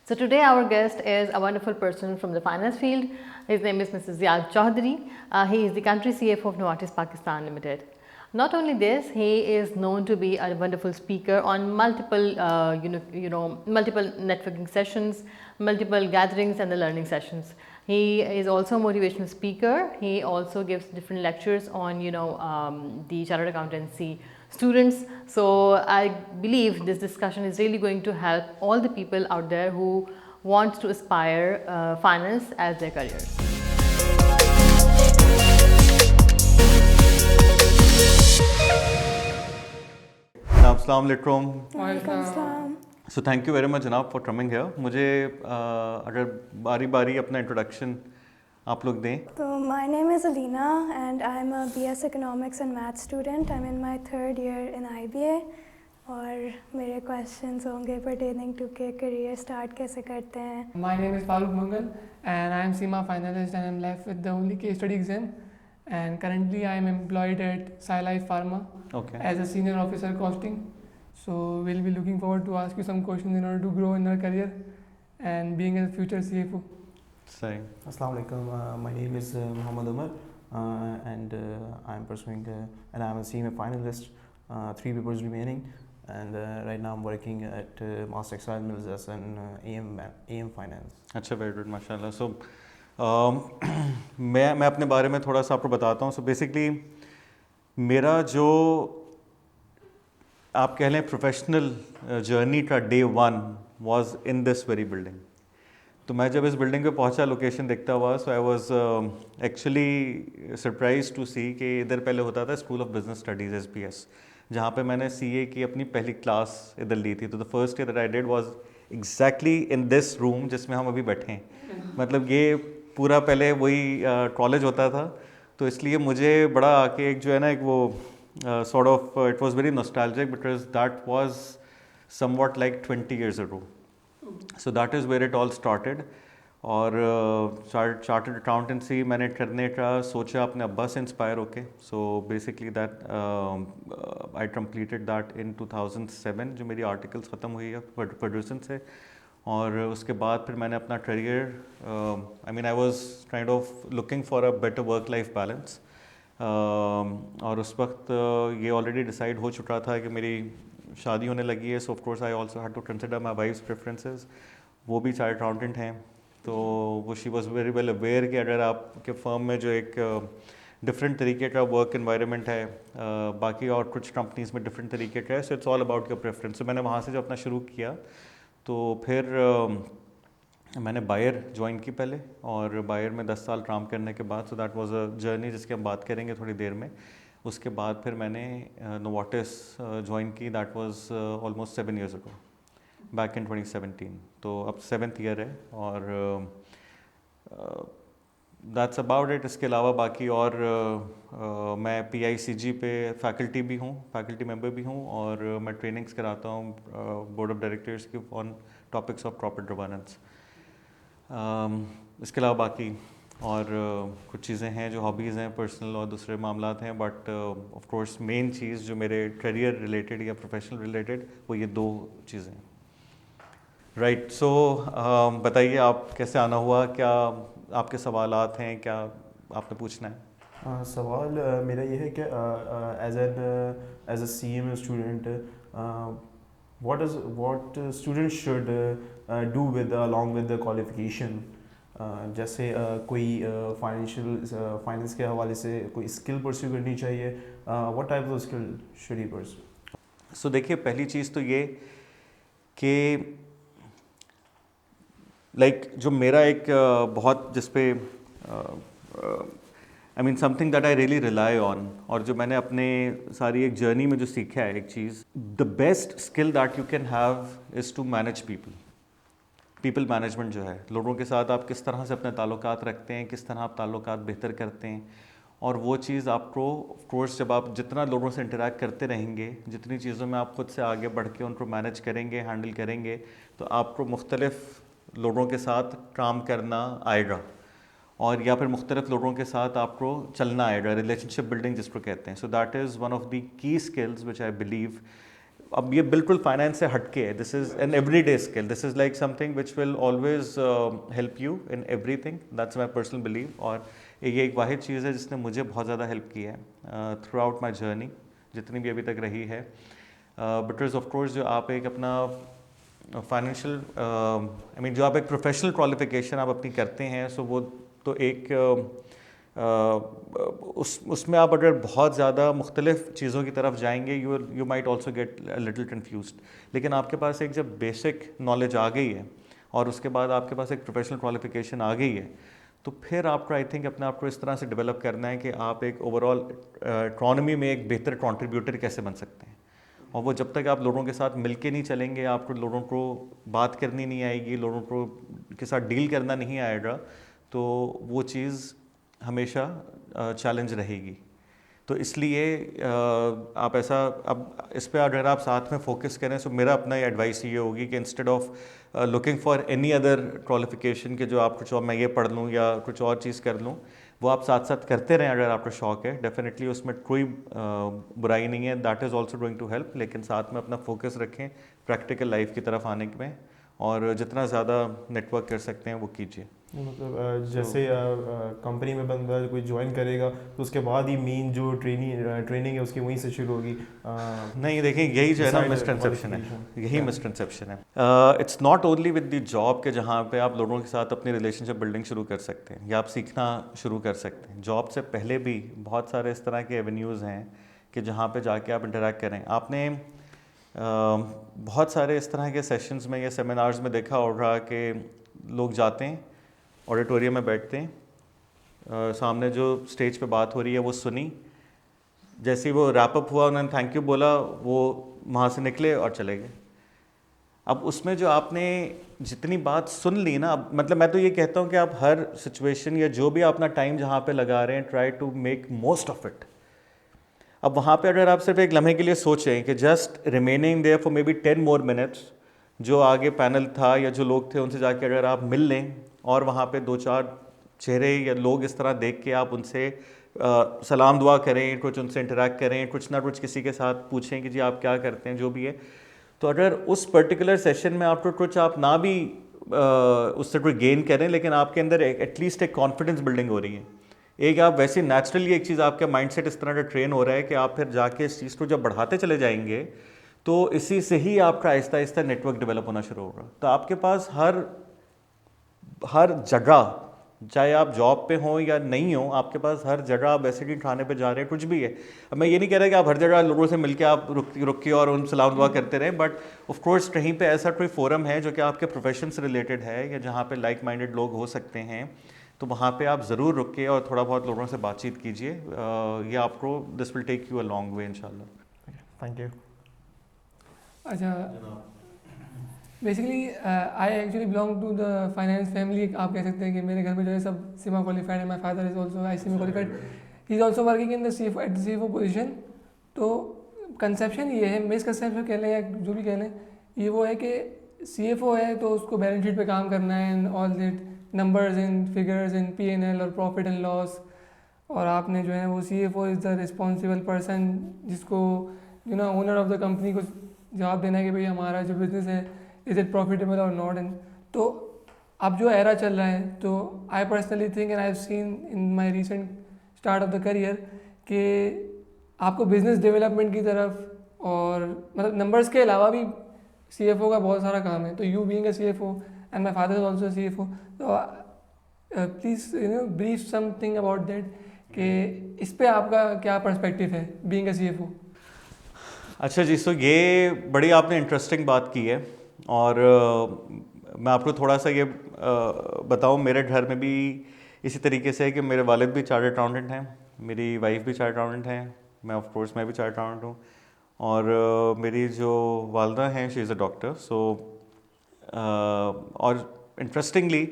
So today our guest is a wonderful person from the finance field. His name is Mr. Ziad Chaudhary. He is the country CFO of Novartis Pakistan Limited. Not only this, he is known to be a wonderful speaker on multiple, multiple networking sessions, multiple gatherings, and the learning sessions. He is also a motivational speaker. He also gives different lectures on, the chartered accountancy students. So I believe this discussion is really going to help all the people out there who want to aspire finance as their careers. अस्सलाम वालेकुम। So thank you very much जनाब for coming here. मुझे अगर बारी बारी अपना introduction आप लोग दें। तो my name is Alina and I am a BS economics and math student. I am in my third year in IBA और मेरे क्वेश्चंस होंगे पर्टेनिंग टू के करियर स्टार्ट कैसे करते हैं। My name is Farooq Mangal and I am CIMA finalist and I am left with the only case study exam, and currently I am employed at Sai Life Pharma as a senior officer costing. So we'll be looking forward to ask you some questions in order to grow in our career and being a future CFO. सही। Assalamu alaikum. My name is Muhammad Umar and I am pursuing and I am a CMA finalist. 3 papers remaining, and right now I'm working at Master Textile Mills as an AM finance. अच्छा, very good, माशाल्लाह। सो मैं अपने बारे में थोड़ा सा आपको बताता हूँ। सो बेसिकली मेरा जो आप कह लें प्रोफेशनल जर्नी का day 1 was in this very building. तो मैं जब इस बिल्डिंग पे पहुंचा, लोकेशन देखता हुआ, so I was actually surprise to see कि इधर पहले होता था school of business studies SPS, जहाँ पे मैंने CA की अपनी पहली क्लास इधर ली थी। तो the first year that I did was exactly in this room जिसमें हम अभी बैठे हैं। मतलब ये पूरा पहले वही कॉलेज होता था, तो इसलिए मुझे बड़ा आके एक जो है ना एक वो sort of it was very nostalgic because that was somewhat like 20 years ago. So that is where it all started. और चार्टर्ड अकाउंटेंसी मैंने करने का सोचा अपने अब्बा से इंस्पायर होके। So basically that I completed that in 2007, जो मेरी आर्टिकल्स ख़त्म हुई है फर्गूसन से। और उसके बाद फिर मैंने अपना career I was kind of looking for a better work life balance. और उस वक्त ये ऑलरेडी डिसाइड हो चुका था कि मेरी शादी होने लगी है। So of course I also had to consider my wife's preferences. वो भी चार्टर्ड अकाउंटेंट हैं, तो वो she was very well aware कि अगर आपके फर्म में जो एक डिफरेंट तरीके का वर्क एनवायरनमेंट है, बाकी और कुछ कंपनीज़ में डिफरेंट तरीके का है, so it's all about your preference. तो मैंने वहाँ से जो अपना शुरू किया, तो फिर मैंने बायर ज्वाइन की पहले, और बायर में 10 साल काम करने के बाद, सो दैट वाज अ जर्नी जिसकी हम बात करेंगे थोड़ी देर में। उसके बाद फिर मैंने नोवार्टिस ज्वाइन की, that was almost 7 years ago, back in 2017। तो अब 7th ईयर है, और दैट्स अबाउट इट। इसके अलावा बाकी और मैं PICG पे फैकल्टी भी हूँ, फैकल्टी मेंबर भी हूँ, और मैं ट्रेनिंग्स कराता हूँ बोर्ड ऑफ डायरेक्टर्स की on topics of property governance. इसके अलावा बाकी और कुछ चीज़ें हैं जो हॉबीज़ हैं, पर्सनल और दूसरे मामलात हैं, बट ऑफ कोर्स मेन चीज़ जो मेरे करियर रिलेटेड या प्रोफेशनल रिलेटेड, वो ये 2 चीज़ें हैं। राइट। सो बताइए आप कैसे आना हुआ, क्या आपके सवालात हैं, क्या आपने पूछना है? सवाल मेरा ये है कि as a CMA student what students should do with along with the qualification, जैसे कोई फाइनेंस के हवाले से कोई स्किल परस्यू करनी चाहिए, what type of skill should he pursue? So देखिए, पहली चीज़ तो ये कि जो मेरा एक बहुत जिस पे something that I really rely on, और जो मैंने अपने सारी एक जर्नी में जो सीखा है एक चीज़, the best skill that you can have is to manage people management जो है, लोगों के साथ आप किस तरह से अपने ताल्लुकात रखते हैं, किस तरह आप ताल्लुकात बेहतर करते हैं। और वो चीज़ आपको ऑफ कोर्स जब आप जितना लोगों से इंटरेक्ट करते रहेंगे, जितनी चीज़ों में आप खुद से आगे बढ़ के उनको मैनेज करेंगे, हैंडल करेंगे, तो आपको मुख्तलिफ लोगों के साथ काम करना आएगा, और या फिर मुख्तलिफ लोगों के साथ आपको चलना आएगा, रिलेशनशिप बिल्डिंग जिसको कहते हैं। सो that is one of the key skills which I believe अब ये बिल्कुल फाइनेंस से हटके है. This is an everyday skill. This is like something which will always help you in everything. That's my personal believe. और ये एक वाहिद चीज़ है जिसने मुझे बहुत ज़्यादा हेल्प की है थ्रू आउट माई जर्नी, जितनी भी अभी तक रही है. बिकॉज ऑफ कोर्स जो आप एक अपना फाइनेंशियल आई मीन जो आप एक प्रोफेशनल क्वालिफिकेशन आप अपनी करते हैं, सो वो तो एक उसमें आप अगर बहुत ज़्यादा मुख्तलिफ चीज़ों की तरफ जाएंगे, you might also get little confused. लेकिन आपके पास एक जब बेसिक नॉलेज आ गई है और उसके बाद आपके पास एक प्रोफेशनल क्वालिफिकेशन आ गई है, तो फिर आपको आई थिंक अपने आप को इस तरह से डेवलप करना है कि आप एक ओवरऑल इकॉनमी में एक बेहतर कंट्रीब्यूटर कैसे बन सकते हैं. और वो जब तक आप लोगों के साथ मिल के नहीं चलेंगे, आपको लोगों को बात करनी नहीं आएगी, लोगों को के साथ डील करना नहीं आएगा, तो वो चीज़ हमेशा चैलेंज रहेगी. तो इसलिए आप ऐसा अब इस पे अगर आप साथ में फोकस करें, तो मेरा अपना एडवाइस ये होगी कि instead of looking for any other qualification के जो आप कुछ और मैं ये पढ़ लूँ या कुछ और चीज़ कर लूँ, वो आप साथ साथ करते रहें अगर आपको शौक है. डेफिनेटली उसमें कोई बुराई नहीं है. That is also going to help. लेकिन साथ में अपना फोकस रखें प्रैक्टिकल लाइफ की तरफ आने में, और जितना ज़्यादा नेटवर्क कर सकते हैं वो कीजिए. मतलब जैसे कंपनी में बंदा कोई ज्वाइन करेगा तो उसके बाद ही मेन जो ट्रेनिंग है उसकी वहीं से शुरू होगी. नहीं, देखिए यही जो है ना मिसकंसेप्शन है, यही मिसकंसेप्शन है. It's not only with the job के जहाँ पे आप लोगों के साथ अपनी रिलेशनशिप बिल्डिंग शुरू कर सकते हैं या आप सीखना शुरू कर सकते हैं. जॉब से पहले भी बहुत सारे इस तरह के एवेन्यूज़ हैं कि जहाँ पे जाके आप इंटरेक्ट करें. आपने बहुत सारे इस तरह के सेशंस में या सेमिनार्स में देखा होगा कि लोग जाते हैं, ऑडिटोरियम में बैठते हैं, सामने जो स्टेज पे बात हो रही है वो सुनी, जैसे ही वो रैप अप हुआ उन्होंने थैंक यू बोला, वो वहाँ से निकले और चले गए. अब उसमें जो आपने जितनी बात सुन ली ना, मतलब मैं तो ये कहता हूँ कि आप हर सिचुएशन या जो भी अपना टाइम जहाँ पे लगा रहे हैं, try to make most of it. अब वहाँ पे अगर आप सिर्फ एक लम्हे के लिए सोचें कि just remaining there for maybe 10 more minutes, जो आगे पैनल था या जो लोग थे उनसे जाके अगर आप मिल लें और वहाँ पे 2-4 चेहरे या लोग इस तरह देख के आप उनसे सलाम दुआ करें, कुछ उनसे इंटरेक्ट करें, कुछ ना कुछ किसी के साथ पूछें कि जी आप क्या करते हैं, जो भी है. तो अगर उस पर्टिकुलर सेशन में आपको कुछ आप ना भी उससे कोई गेन करें, लेकिन आपके अंदर एटलीस्ट एक कॉन्फिडेंस बिल्डिंग हो रही है. एक आप वैसे नेचुरली एक चीज़ आपका माइंडसेट इस तरह का ट्रेन हो रहा है कि आप फिर जाके इस चीज़ को जब बढ़ाते चले जाएंगे, तो इसी से ही आपका आहिस्ता आहिस्ता नेटवर्क डेवलप होना शुरू होगा. तो आपके पास हर जगह, चाहे आप जॉब पे हों या नहीं हो, आपके पास हर जगह आप वैसे भी खाने पे जा रहे हैं, कुछ भी है. अब मैं ये नहीं कह रहा कि आप हर जगह लोगों से मिलके आप रुकिए और उन सलाम दुआ करते रहें, बट ऑफ कोर्स कहीं पे ऐसा कोई फोरम है जो कि आपके प्रोफेशन से रिलेटेड है या जहाँ पे लाइक माइंडेड लोग हो सकते हैं, तो वहाँ पे आप ज़रूर रुकिए और थोड़ा बहुत लोगों से बातचीत कीजिए. ये आपको this will take you a long way इंशाल्लाह. Thank you. अच्छा, basically I actually belong to the finance family. आप कह सकते हैं कि मेरे घर में जो है सब सीमा क्वालिफाइड है. My father is also ICMA qualified. He is also working in the CFO at the CFO position. तो कंसेप्शन ये है, मिसकंसेप्शन कह लें या जो भी कह लें, ये वो है कि CFO है तो उसको बैलेंस शीट पे काम करना है and all that, numbers and figures and P&L और प्रॉफिट एंड लॉस. और आपने जो है वो CFO is the responsible person जिसको ओनर ऑफ द कंपनी को जवाब देना है कि भाई हमारा जो बिज़नेस है इज़ इट प्रॉफिटेबल और नॉट. एंड तो अब जो एरा चल रहा है, तो I personally think and I have seen in my recent start of the career कि आपको बिज़नेस डेवलपमेंट की तरफ और मतलब नंबर्स के अलावा भी CFO का बहुत सारा काम है. तो you being a CFO and my father is also CFO, तो please brief something about that कि इस पे आपका क्या पर्सपेक्टिव है बीइंग अ CFO. अच्छा जी, सो ये बड़ी आपने इंटरेस्टिंग बात की है. और मैं आपको थोड़ा सा ये बताऊं, मेरे घर में भी इसी तरीके से है कि मेरे वालिद भी चार्टर्ड अकाउंटेंट हैं, मेरी वाइफ भी चार्टर्ड अकाउंटेंट हैं, मैं भी चार्टर्ड अकाउंटेंट हूँ, और मेरी जो वालदा हैं she is a doctor. So और इंटरेस्टिंगली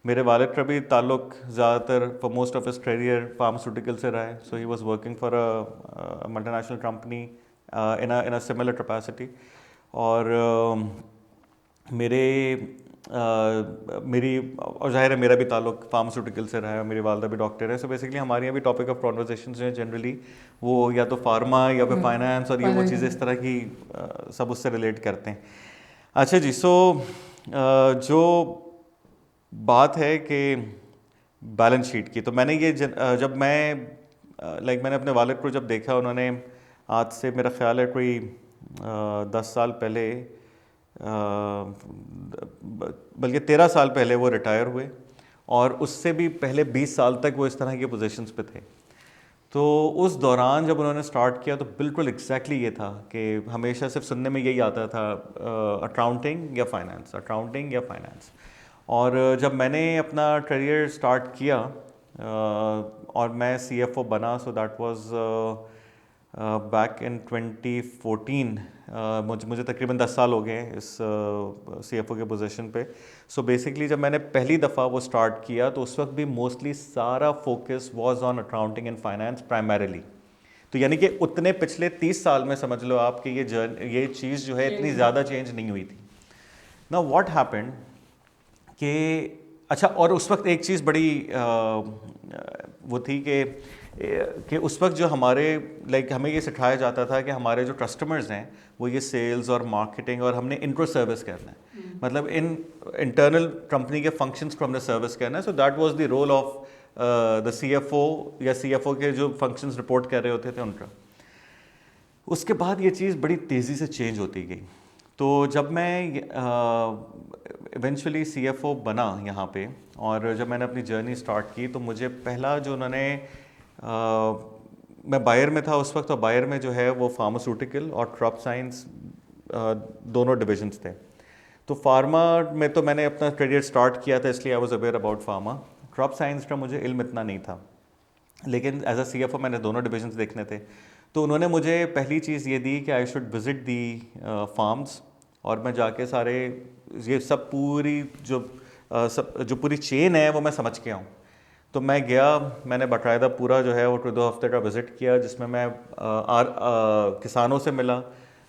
मेरे वालिद का भी ताल्लुक़ ज़्यादातर for most of his career pharmaceutical से रहा है. So he was working for a multinational company in a similar capacity. और मेरे मेरी और जाहिर है मेरा भी ताल्लुक फार्मास्यूटिकल से रहा है, मेरी वालदा भी डॉक्टर है, सो बेसिकली हमारे यहाँ भी टॉपिक ऑफ कॉन्वर्जेशन जो है जनरली वो या तो फार्मा या फिर फाइनेंस और ये वो चीज़ें इस तरह की सब उससे रिलेट करते हैं। अच्छा जी, सो जो बात है कि बैलेंस शीट की, तो मैंने ये जब मैं मैंने अपने वालिद को जब देखा, उन्होंने आज से मेरा ख्याल है कोई 10 साल पहले, बल्कि 13 साल पहले वो रिटायर हुए, और उससे भी पहले 20 साल तक वो इस तरह के पोजीशंस पे थे। तो उस दौरान जब उन्होंने स्टार्ट किया तो बिल्कुल एग्जैक्टली ये था कि हमेशा सिर्फ सुनने में यही आता था, अकाउंटिंग या फाइनेंस, अकाउंटिंग या फाइनेंस। और जब मैंने अपना करियर स्टार्ट किया और मैं CFO बना, सो दैट वाज बैक इन 2014। मुझे तकरीबन 10 साल हो गए इस CFO के पोजीशन पे। सो बेसिकली जब मैंने पहली दफ़ा वो स्टार्ट किया तो उस वक्त भी मोस्टली सारा focus was on accounting and finance primarily. तो यानी कि उतने पिछले 30 साल में समझ लो आप कि ये चीज़ जो है इतनी ज़्यादा चेंज नहीं हुई थी। नाउ व्हाट हैपेंड कि अच्छा, और उस वक्त एक चीज़ बड़ी वो थी कि उस वक्त जो हमारे हमें ये सिखाया जाता था कि हमारे जो कस्टमर्स हैं वो ये सेल्स और मार्केटिंग, और हमने इनको सर्विस करना है, मतलब इन इंटरनल कंपनी के फंक्शंस को हमने सर्विस करना है। So that was the role of the CFO या CFO के जो फंक्शंस रिपोर्ट कर रहे होते थे उनका। उसके बाद ये चीज़ बड़ी तेज़ी से चेंज होती गई। तो जब मैं इवेंचुअली CFO बना यहाँ पे, और जब मैंने अपनी जर्नी स्टार्ट की, तो मुझे पहला जो उन्होंने मैं बायर में था उस वक्त, और बायर में जो है वो फार्मास्यूटिकल और क्रॉप साइंस दोनों डिविजन्स थे। तो फार्मा में तो मैंने अपना करियर स्टार्ट किया था, इसलिए I was aware about pharma. Crop science का मुझे इल्म इतना नहीं था, लेकिन एज अ CFO मैंने दोनों डिविजन्स देखने थे। तो उन्होंने मुझे पहली चीज़ ये दी कि I should visit the farms, और मैं जाके सारे ये सब पूरी जो पूरी चेन है वो मैं समझ के आऊँ। तो मैं गया, मैंने बाकायदा पूरा जो है वो 2 हफ्ते का विज़िट किया, जिसमें मैं किसानों से मिला,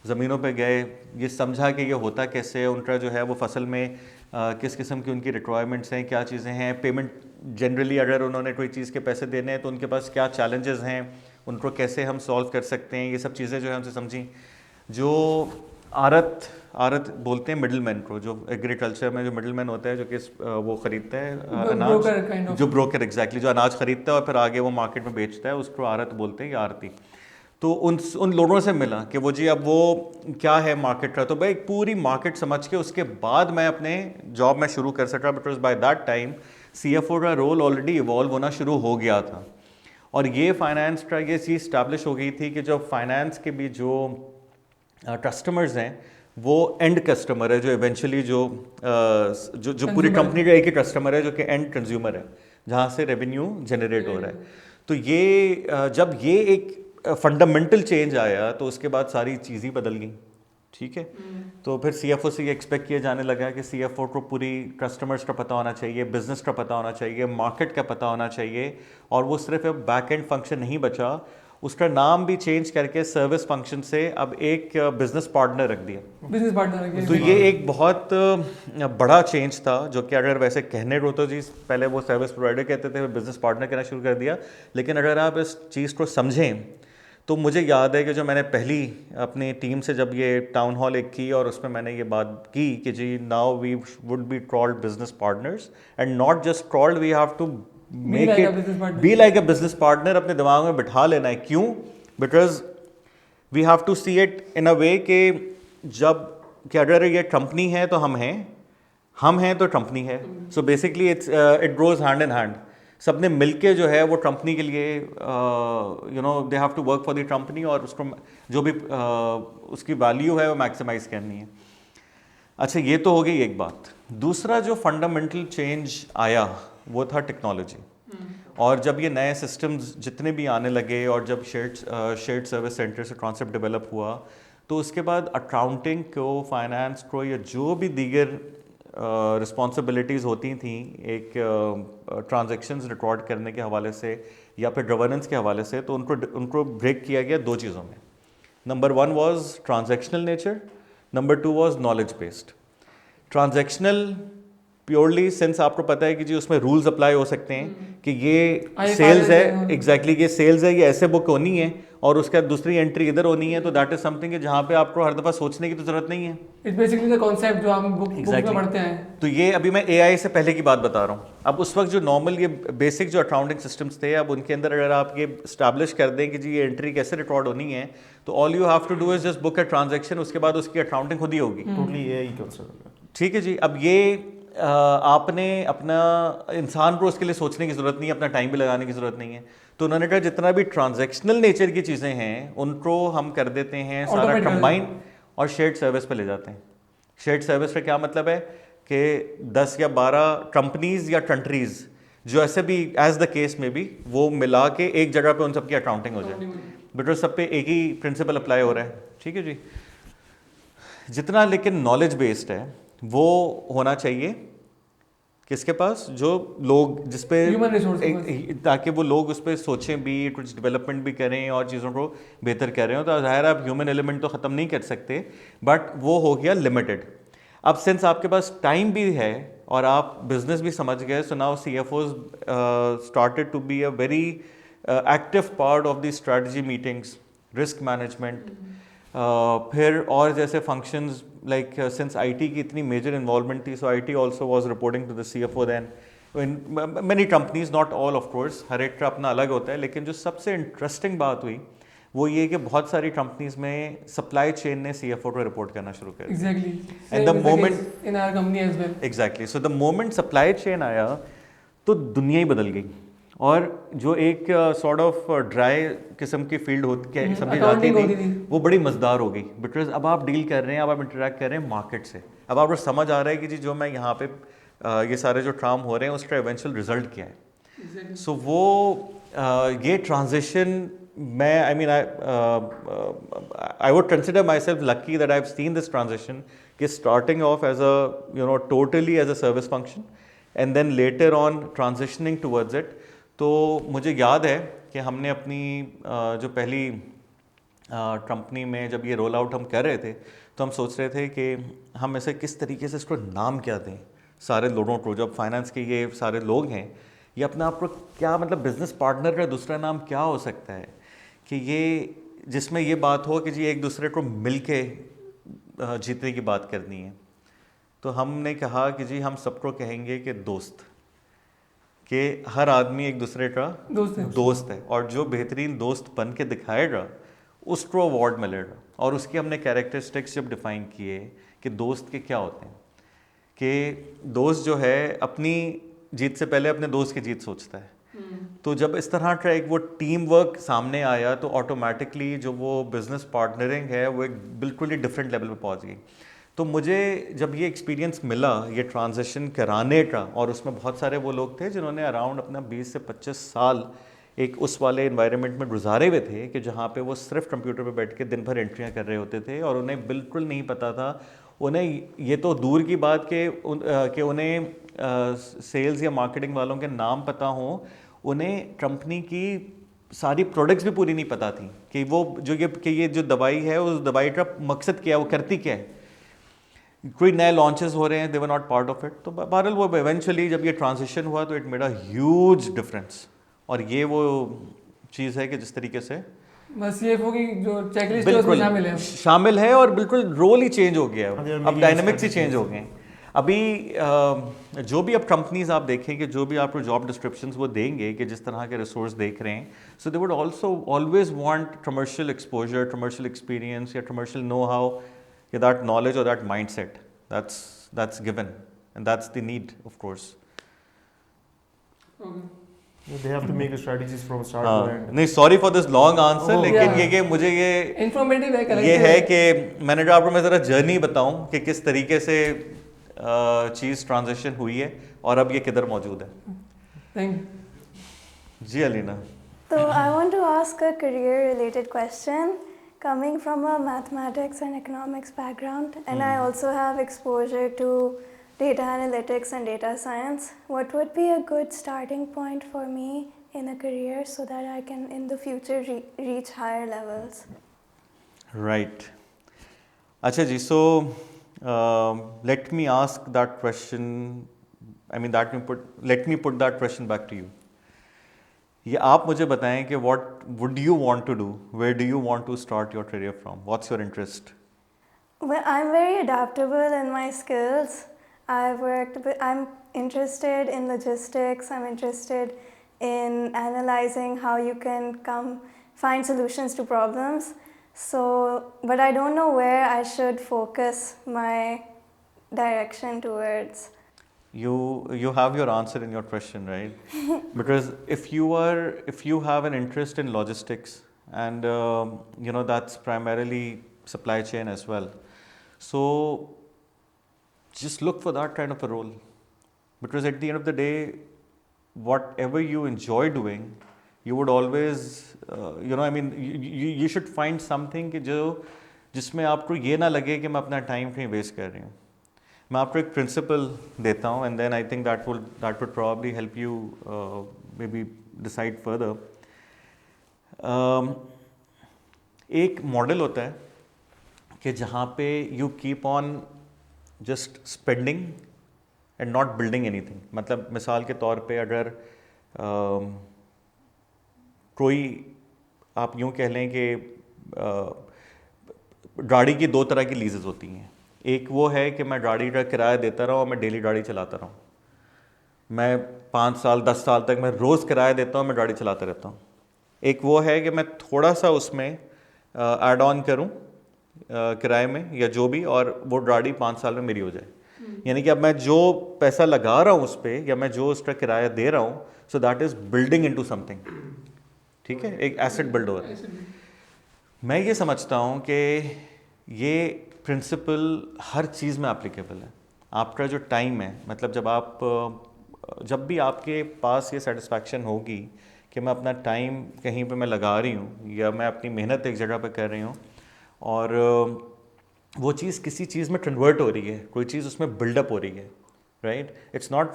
ज़मीनों पे गए, ये समझा कि ये होता कैसे है, उनका जो है वो फसल में किस किस्म की उनकी रिक्वायरमेंट्स हैं, क्या चीज़ें हैं, पेमेंट जनरली अगर उन्होंने कोई चीज़ के पैसे देने हैं तो उनके पास क्या चैलेंजेस हैं, उनको कैसे हम सॉल्व कर सकते हैं, ये सब चीज़ें जो है उनसे समझी। जो आरत बोलते हैं मिडिल मैन को, जो एग्रीकल्चर में जो मिडिल मैन होता है, जो कि वो ख़रीदता है अनाज, जो ब्रोकर एग्जैक्टली जो अनाज ख़रीदता है और फिर आगे वो मार्केट में बेचता है, उसको आरत बोलते हैं या आरती। तो उन लोगों से मिला कि वो जी अब वो क्या है मार्केट का, तो भाई एक पूरी मार्केट समझ के उसके बाद मैं अपने जॉब में शुरू कर सका, because by that time CFO का रोल ऑलरेडी इवॉल्व होना शुरू हो गया था। और ये फाइनेंस का ये चीज़ स्टैब्लिश हो गई थी कि जो फाइनेंस के भी जो कस्टमर्स हैं वो एंड कस्टमर है, जो इवेंचुअली जो पूरी कंपनी का एक ही कस्टमर है, जो कि एंड कंज्यूमर है, जहाँ से रेवेन्यू जनरेट हो रहा है। तो ये जब ये एक फंडामेंटल चेंज आया तो उसके बाद सारी चीज़ ही बदल गई। ठीक है, तो फिर CFO से ये एक्सपेक्ट किया जाने लगा कि CFO को पूरी कस्टमर्स का पता होना चाहिए, बिजनेस का पता होना चाहिए, मार्केट का पता होना चाहिए, और वो सिर्फ एक बैक एंड फंक्शन नहीं बचा, उसका नाम भी चेंज करके सर्विस फंक्शन से अब एक बिजनेस पार्टनर रख दिया। बिजनेस पार्टनर, तो ये एक बहुत बड़ा चेंज था, जो कि अगर वैसे कहने को तो जी पहले वो सर्विस प्रोवाइडर कहते थे, बिजनेस पार्टनर कहना शुरू कर दिया, लेकिन अगर आप इस चीज़ को समझें तो मुझे याद है कि जो मैंने पहली अपनी टीम से जब ये टाउन हॉल एक की और उसमें मैंने ये बात की कि जी now we would be called business partners and not just called, we have to make it be like a business partner. अपने दिमाग में बिठा लेना है, क्यों? Because we have to see it in a way कि जब कि अगर ये कंपनी है तो हम हैं तो कंपनी है। So basically it goes hand in hand. सबने मिलके जो है वो कंपनी के लिए they have to work for the company, और उसको जो भी उसकी वैल्यू है वो मैक्सिमाइज करनी है। अच्छा, ये तो हो गई एक बात। दूसरा जो फंडामेंटल चेंज आया वो था टेक्नोलॉजी। और जब ये नए सिस्टम्स जितने भी आने लगे और जब शेयर्ड सर्विस सेंटर से कॉन्सेप्ट डेवलप हुआ, तो उसके बाद अकाउंटिंग को, फाइनेंस को, या जो भी दीगर रिस्पॉन्सिबिलिटीज़ होती थी एक ट्रांजैक्शंस रिकॉर्ड करने के हवाले से या फिर गवर्नेंस के हवाले से, तो उनको ब्रेक किया गया 2 चीज़ों में। Number 1 was transactional nature, number 2 was knowledge based. Transactional purely since आपको पता है कि जी उसमें रूल्स अप्लाई हो सकते हैं कि ये IFRS सेल्स है, है। एग्जैक्टली ये सेल्स है, ये ऐसे बुक होनी है और उसके बाद दूसरी एंट्री इधर होनी है, तो दैट इज समथिंग जहाँ पे आपको हर दफ़ा सोचने की तो ज़रूरत नहीं है। इट्स बेसिकली द कॉन्सेप्ट जो हम बुक में पढ़ते हैं। तो ये अभी मैं AI से पहले की बात बता रहा हूँ। अब उस वक्त जो नॉर्मल ये बेसिक जो अकाउंटिंग सिस्टम्स थे, अब उनके अंदर अगर आप ये स्टैब्लिश कर दें कि जी ये एंट्री कैसे रिकॉर्ड होनी है, तो all you have to do is just book a transaction, उसके बाद उसकी अकाउंटिंग खुद ही होगी। Totally AI concept. ठीक है जी। अब ये आपने अपना इंसान को उसके लिए सोचने की ज़रूरत नहीं है, अपना टाइम भी लगाने की ज़रूरत नहीं है। तो उन्होंने कहा जितना भी ट्रांजैक्शनल नेचर की चीज़ें हैं उनको हम कर देते हैं सारा Automate कर कंबाइन और शेयर्ड सर्विस पे ले जाते हैं। शेयर्ड सर्विस का क्या मतलब है कि 10 या 12 कंपनीज या कंट्रीज जो ऐसे भी एज द केस में भी वो मिला के एक जगह पे उन सबकी अकाउंटिंग हो जाए, बिकॉज सब पे एक ही प्रिंसिपल अप्लाई हो रहा है। ठीक है जी। जितना लेकिन नॉलेज बेस्ड है वो होना चाहिए किसके पास, जो लोग जिस पे Human resources ताकि वो लोग उस पर सोचें भी, कुछ डेवलपमेंट भी करें और चीज़ों को बेहतर करें। तो ज़ाहिर आप ह्यूमन एलिमेंट तो ख़त्म नहीं कर सकते, बट वो हो गया लिमिटेड। अब सिंस आपके पास टाइम भी है और आप बिजनेस भी समझ गए, so now CFOs started to be a very active part of the strategy meetings, risk management, फिर और जैसे फंक्शंस लाइक सिंस IT की इतनी मेजर इन्वॉल्वमेंट थी, so IT also was reporting to the CFO then in many companies, not all of course, हर एक का अपना अलग होता है। लेकिन जो सबसे इंटरेस्टिंग बात हुई वो ये कि बहुत सारी कंपनीज में सप्लाई चेन ने CFO को रिपोर्ट करना शुरू कर दिया। Exactly. And the moment in our company as well. Exactly. So the moment supply chain आया तो दुनिया ही बदल गई। और जो एक सॉर्ट ऑफ ड्राई किस्म की फील्ड होती समझी जाती थी वो बड़ी मज़ेदार हो गई, बिकॉज अब आप डील कर रहे हैं, अब आप इंटरेक्ट कर रहे हैं मार्केट से। अब आपको समझ आ रहा है कि जी जो मैं यहाँ पे ये सारे जो काम हो रहे हैं उसका इवेंचुअल रिजल्ट क्या है। सो वो ये ट्रांजिशन मैं I would consider myself lucky that I've seen this transition कि starting off as a totally as a service function and then later on transitioning towards it। तो मुझे याद है कि हमने अपनी जो पहली कंपनी में जब ये रोल आउट हम कर रहे थे तो हम सोच रहे थे कि हम ऐसे किस तरीके से इसको नाम क्या दें सारे लोगों को, जब फाइनेंस के ये सारे लोग हैं, ये अपने आप को क्या मतलब बिजनेस पार्टनर का दूसरा नाम क्या हो सकता है कि ये जिसमें ये बात हो कि जी एक दूसरे को मिल के जीतने की बात करनी है। तो हमने कहा कि जी हम सबको कहेंगे कि दोस्त, कि हर आदमी एक दूसरे का दोस्त है और जो बेहतरीन दोस्त बन के दिखाएगा उसको अवार्ड मिलेगा। और उसकी हमने कैरेक्टरिस्टिक्स जब डिफ़ाइन किए कि दोस्त के क्या होते हैं, कि दोस्त जो है अपनी जीत से पहले अपने दोस्त की जीत सोचता है। तो जब इस तरह का एक वो टीम वर्क सामने आया तो ऑटोमेटिकली जो वो बिज़नेस पार्टनरिंग है वो एक बिल्कुल ही डिफरेंट लेवल पे पहुंच गई। तो मुझे जब ये एक्सपीरियंस मिला ये ट्रांजिशन कराने का, और उसमें बहुत सारे वो लोग थे जिन्होंने अराउंड अपना 20 से 25 साल एक उस वाले इन्वायरमेंट में गुजारे हुए थे कि जहाँ पे वो सिर्फ कंप्यूटर पे बैठ के दिन भर एंट्रियाँ कर रहे होते थे और उन्हें बिल्कुल नहीं पता था, उन्हें ये तो दूर की बात कि उन्हें सेल्स या मार्केटिंग वालों के नाम पता हों, उन्हें कंपनी की सारी प्रोडक्ट्स भी पूरी नहीं पता थी कि वो जो ये जो दवाई है उस दवाई का मकसद क्या है, वो करती क्या है। कोई नए लॉन्चेस हो रहे हैं, they were not part of it. तो बहरहाल वो इवेंचुअली जब ये ट्रांजिशन हुआ तो it made a huge difference. और ये वो चीज़ है कि जिस तरीके से बस CFO की जो चेकलिस्ट है उसमें शामिल है और बिल्कुल रोल ही चेंज हो गया है, अब डायनामिक्स ही चेंज हो गए हैं। अभी जो भी अब कंपनीज आप देखें कि जो भी आपको जॉब डिस्क्रिप्शंस वो देंगे कि जिस तरह के रिसोर्स देख रहे हैं, so they would also always want commercial exposure, commercial experience या कमर्शियल नो हाउ, या दैट नॉलेज और that mindset, that's given and that's the need of course. They have to make the strategies from start to end. नहीं, sorry for this long answer, लेकिन ये कि मुझे ये informative है, ये है कि मैंने कहा आपको मैं ज़रा जर्नी बताऊं कि किस तरीके से चीज़ ट्रांजिशन हुई है और अब ये किधर मौजूद है। Thank ji Alina. So I want to ask a career-related question. Coming from a mathematics and economics background, and I also have exposure to data analytics and data science, what would be a good starting point for me in a career so that I can in the future reach higher levels? Right. अच्छा जी, so let me ask that question I mean, let me put that question back to you. ये आप मुझे बताएं कि what would you want to do? Where do you want to start your career from? What's your interest? Well, I'm very adaptable in my skills. I'm interested in logistics. I'm interested in analyzing how you can find solutions to problems. So, but I don't know where I should focus my direction towards. You have your answer in your question, right? Because if you have an interest in logistics and that's primarily supply chain as well, so just look for that kind of a role, because at the end of the day, whatever you enjoy doing, you would always you should find something कि जिसमें आपको ये ना लगे कि मैं अपना time कहीं वेस्ट कर रही हूँ. मैं आपको एक प्रिंसिपल देता हूँ and then I think that would probably help you maybe decide further. एक मॉडल होता है कि जहाँ पे you keep on just spending and not building anything. मतलब मिसाल के तौर पे अगर कोई आप यूँ कह लें कि गाड़ी की दो तरह की लीजेस होती हैं. एक वो है कि मैं गाड़ी का किराया देता रहूँ और मैं डेली गाड़ी चलाता रहूँ. मैं 5 साल 10 साल तक मैं रोज़ किराया देता हूँ, मैं गाड़ी चलाता रहता हूँ. एक वो है कि मैं थोड़ा सा उसमें ऐड ऑन करूँ किराए में या जो भी, और वो गाड़ी 5 साल में मेरी हो जाए. यानी कि अब मैं जो पैसा लगा रहा हूँ उस पर या मैं जो उसका किराया दे रहा हूँ, सो that is building into something. ठीक है, एक एसेट बिल्ड हो रहा है. मैं ये समझता हूँ कि ये प्रिंसिपल हर चीज़ में एप्लीकेबल है. आपका जो टाइम है, मतलब जब भी आपके पास ये सेटिस्फैक्शन होगी कि मैं अपना टाइम कहीं पे मैं लगा रही हूँ या मैं अपनी मेहनत एक जगह पे कर रही हूँ और वो चीज़ किसी चीज़ में कन्वर्ट हो रही है, कोई चीज़ उसमें बिल्डअप हो रही है, right. It's not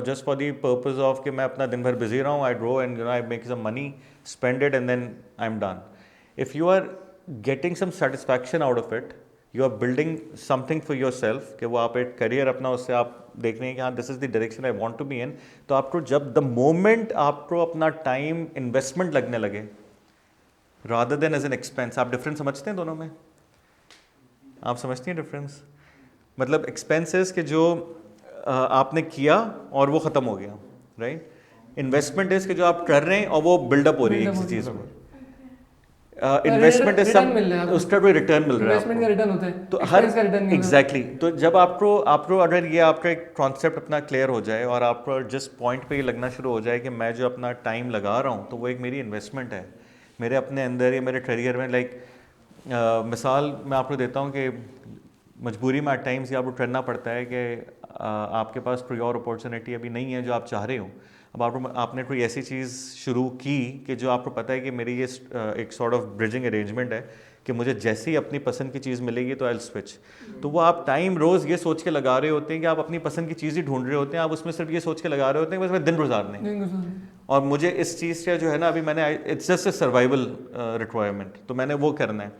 just for the purpose of कि मैं अपना दिन भर बिजी रहा हूँ, I grow and I make some money, spend it and then I am done. If you are getting some satisfaction out of it, you are building something for yourself, कि वो आप एक career अपना उससे आप देख रहे हैं कि हाँ this is the direction I want to be in. तो आपको जब द मोमेंट आपको अपना टाइम इन्वेस्टमेंट लगने लगे rather than as an expense, आप डिफरेंस समझते हैं दोनों में? आप समझती हैं डिफरेंस? मतलब एक्सपेंसेस के जो आपने किया और वो ख़त्म हो गया, राइट. इन्वेस्टमेंट इज कि जो आप कर रहे हैं और वो बिल्डअप हो रही है किसी चीज़ में. इन्वेस्टमेंट इज सब, उसका कोई रिटर्न मिल रहा है. इन्वेस्टमेंट का रिटर्न होता है, तो हर का रिटर्न नहीं एग्जैक्टली. तो जब आपको अगर ये आपका एक कॉन्सेप्ट अपना क्लियर हो जाए और आपको जिस पॉइंट पे ये लगना शुरू हो जाए कि मैं जो अपना टाइम लगा रहा हूँ तो वो एक मेरी इन्वेस्टमेंट है मेरे अपने अंदर या मेरे करियर में. लाइक मिसाल मैं आपको देता हूँ कि मजबूरी में एट टाइम्स ये आपको करना पड़ता है कि आपके पास कोई और अपॉर्चुनिटी अभी नहीं है जो आप चाह रहे हो. अब आपने कोई ऐसी चीज़ शुरू की कि जो आपको पता है कि मेरी ये एक सॉर्ट ऑफ ब्रिजिंग अरेंजमेंट है कि मुझे जैसे ही अपनी पसंद की चीज़ मिलेगी तो आई विल स्विच. तो वो आप टाइम रोज़ ये सोच के लगा रहे होते हैं कि आप अपनी पसंद की चीज़ ही ढूंढ रहे होते हैं. आप उसमें सिर्फ ये सोच के लगा रहे होते हैं कि बस मैं दिन गुजारने. और मुझे इस चीज़ से जो है ना, अभी मैंने it's just a survival requirement, तो मैंने वो करना है.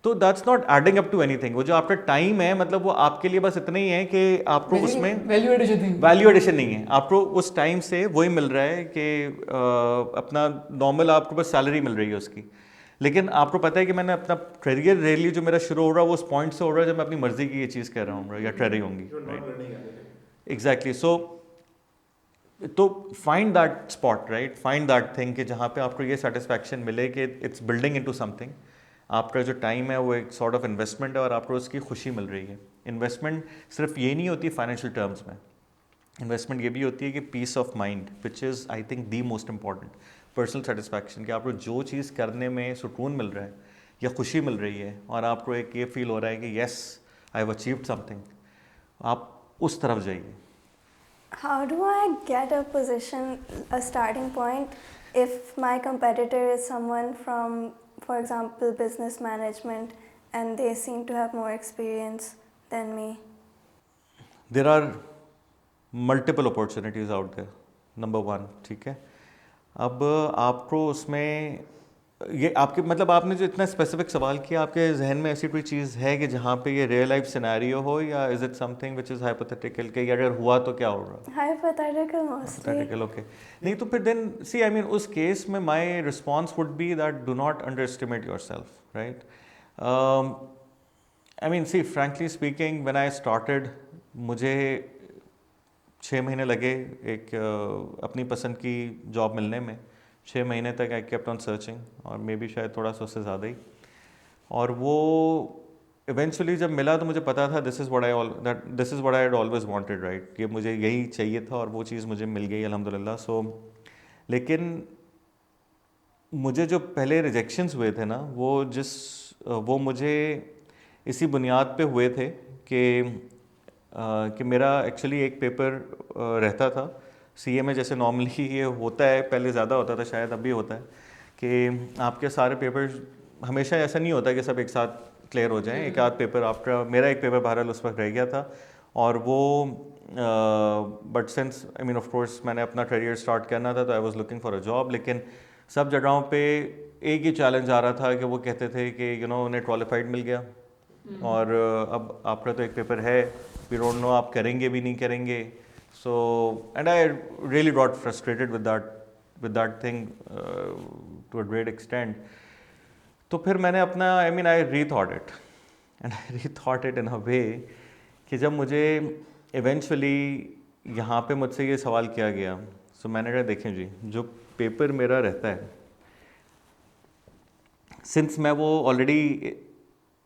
तो that's not adding up to anything. वो जो आपका टाइम है, मतलब वो आपके लिए बस इतना ही है कि आपको उसमें वैल्यू एडिशन नहीं है. आपको उस टाइम से वही मिल रहा है कि अपना नॉर्मल आपको बस सैलरी मिल रही है उसकी. लेकिन आपको पता है कि मैंने अपना करियर रियली जो मेरा शुरू हो रहा है वो उस पॉइंट से हो रहा है जब मैं अपनी मर्जी की ये चीज़ कर रहा हूँ या कर रही होंगी. एग्जैक्टली. सो तो find that spot, right, find that thing कि जहाँ पे आपको ये सेटिस्फैक्शन मिले कि इट्स बिल्डिंग इनटू समथिंग. आपका जो टाइम है वो एक सॉर्ट ऑफ इन्वेस्टमेंट है और आपको उसकी खुशी मिल रही है. इन्वेस्टमेंट सिर्फ ये नहीं होती फाइनेंशियल टर्म्स में. इन्वेस्टमेंट ये भी होती है कि peace of mind, which is I think the most important, personal satisfaction, कि आपको जो चीज़ करने में सुकून मिल रहा है या खुशी मिल रही है और आपको एक ये फील हो रहा है कि yes I have achieved something, आप उस तरफ जाइए. How do I get a position, a starting point, if my competitor is someone from, for example, business management, and they seem to have more experience than me? There are multiple opportunities out there. Number one, ठीक है. अब आपको उसमें ये आपके मतलब आपने जो इतना स्पेसिफिक सवाल किया, आपके जहन में ऐसी कोई चीज़ है कि जहाँ पे ये रियल लाइफ सिनेरियो हो, या is it something which is hypothetical कि अगर हुआ तो क्या होगा? Hypothetical mostly. Hypothetical, okay. नहीं तो फिर देन सी आई मीन उस केस में my response would be that do not underestimate yourself, right? I mean see frankly speaking when I started, मुझे 6 महीने लगे एक अपनी पसंद की जॉब मिलने में। 6 महीने तक आई केप्ट ऑन सर्चिंग, और मे बी शायद थोड़ा सा उससे ज़्यादा ही। और वो इवेंचुअली जब मिला तो मुझे पता था this is what I had always wanted, right? कि मुझे यही चाहिए था, और वो चीज़ मुझे मिल गई अल्हम्दुलिल्लाह। सो लेकिन मुझे जो पहले रिजेक्शंस हुए थे ना, वो मुझे इसी बुनियाद पे हुए थे कि मेरा एक्चुअली एक पेपर रहता था सीए में, जैसे नॉर्मली ये होता है, पहले ज़्यादा होता था शायद, अब भी होता है कि आपके सारे पेपर्स हमेशा ऐसा नहीं होता कि सब एक साथ क्लियर हो जाएं। एक आध पेपर आपका, मेरा एक पेपर बहरहाल उस वक्त रह गया था, और वो but since I mean of course मैंने अपना करियर स्टार्ट करना था, तो I was looking for a job. लेकिन सब जगहों पे एक ही चैलेंज आ रहा था कि वो कहते थे कि यू नो उन्हें क्वालिफाइड मिल गया, और अब आपका तो एक पेपर है, वी डोंट नो आप करेंगे भी नहीं करेंगे। So, and I really got frustrated with that thing to a great extent. तो फिर मैंने अपना I rethought it, and I rethought it in a way कि जब मुझे eventually यहाँ पे मुझसे ये सवाल किया गया, so मैंने कहा देखें जी, जो पेपर मेरा रहता है, since मैं वो already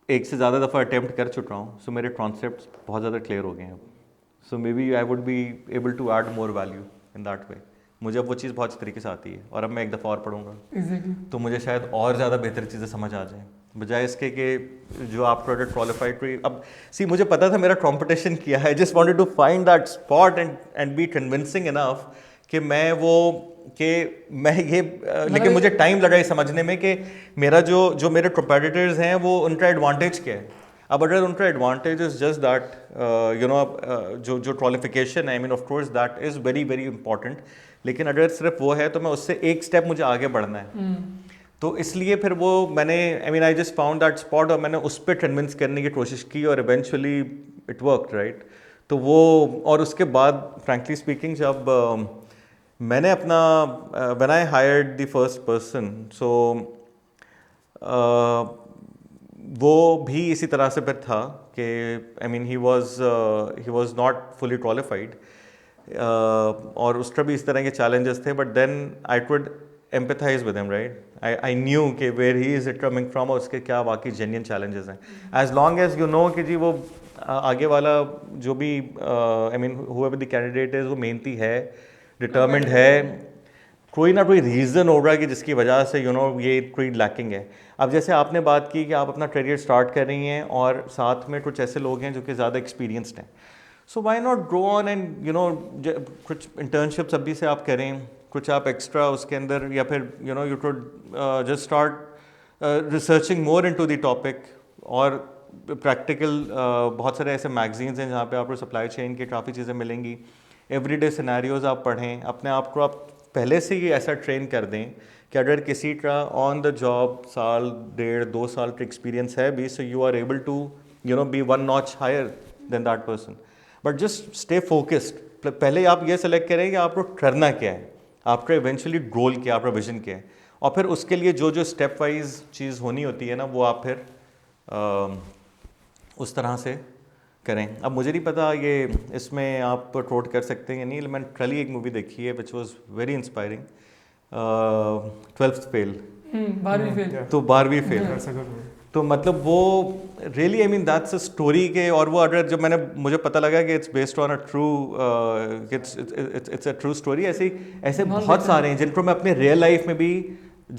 एक से ज़्यादा दफ़ा attempt कर चुका हूँ, so मेरे concepts बहुत ज़्यादा clear हो गए हैं अब। So maybe I would be able to add more value in that way. मुझे अब वो चीज़ बहुत अच्छी तरीके से आती है, और अब मैं एक दफ़ा और पढ़ूंगा Exactly. तो मुझे शायद और ज़्यादा बेहतर चीज़ें समझ आ जाएं, बजाय इसके कि जो आप प्रोडक्ट क्वालिफाइड हुई। अब सी मुझे पता था मेरा कंपटीशन किया है, just wanted to find that spot and be convincing enough कि मैं ये लेकिन मुझे टाइम लगा ये समझने में कि मेरा जो मेरे कंपेटिटर्स हैं वो उनका एडवांटेज क्या है। अब अगर उनका advantage is just that you know जो क्वालिफिकेशन है, I mean of course that is very very important, लेकिन अगर सिर्फ वो है तो मैं उससे एक स्टेप मुझे आगे बढ़ना है। तो इसलिए फिर वो मैंने I just found that spot, और मैंने उस पर कन्विंस करने की कोशिश की, और इवेंचुअली इट वर्कड, राइट? तो वो, और उसके बाद फ्रैंकली स्पीकिंग जब मैंने अपना when I hired the first person, so वो भी इसी तरह से फिर था कि he was not fully qualified, और उसका भी इस तरह के चैलेंजेस थे, but then I could empathise with him, right? I knew कि where he is it coming from, और उसके क्या वाकई जेन्युइन चैलेंजेस हैं। As long as you know कि जी वो आगे वाला जो भी whoever द कैंडिडेट इज, वो मेहनती है, डिटर्मिन्ड है, कोई ना कोई रीज़न होगा कि जिसकी वजह से ये कोई लैकिंग है। अब जैसे आपने बात की कि आप अपना करियर स्टार्ट कर रही हैं, और साथ में कुछ ऐसे लोग हैं जो कि ज़्यादा एक्सपीरियंसड हैं, so why not go on and कुछ इंटर्नशिप्स अभी से आप करें, कुछ आप एक्स्ट्रा उसके अंदर, या फिर you could just start researching more into the topic. और प्रैक्टिकल बहुत सारे ऐसे मैगजीन्स हैं जहाँ पे आपको सप्लाई चेन की काफ़ी चीज़ें मिलेंगी। एवरीडे सिनेरियोज आप पढ़ें, अपने आप को आप पहले से ही ऐसा ट्रेन कर दें कि अगर किसी का ऑन द जॉब 1 डेढ़ 2 साल का एक्सपीरियंस है भी, so you are able to be 1 notch higher than that person. But just stay focused. पहले आप ये सेलेक्ट करें कि आपको करना क्या है, आपका इवेंचुअली गोल क्या है, आपका विजन क्या है, और फिर उसके लिए जो स्टेप वाइज चीज़ होनी होती है ना, वो आप फिर उस तरह से करें। अब मुझे नहीं पता ये इसमें आप कोट कर सकते हैं नहीं, मैंने कल ही एक मूवी देखी है which was very inspiring, 12th fail. 12वीं फेल। तो 12वीं फेल, तो मतलब वो रियली दैट्स अ स्टोरी के, और वो अगर जब मुझे पता लगा कि it's based on a true it's a true story, ऐसे बहुत सारे हैं जिनको मैं अपने रियल लाइफ में भी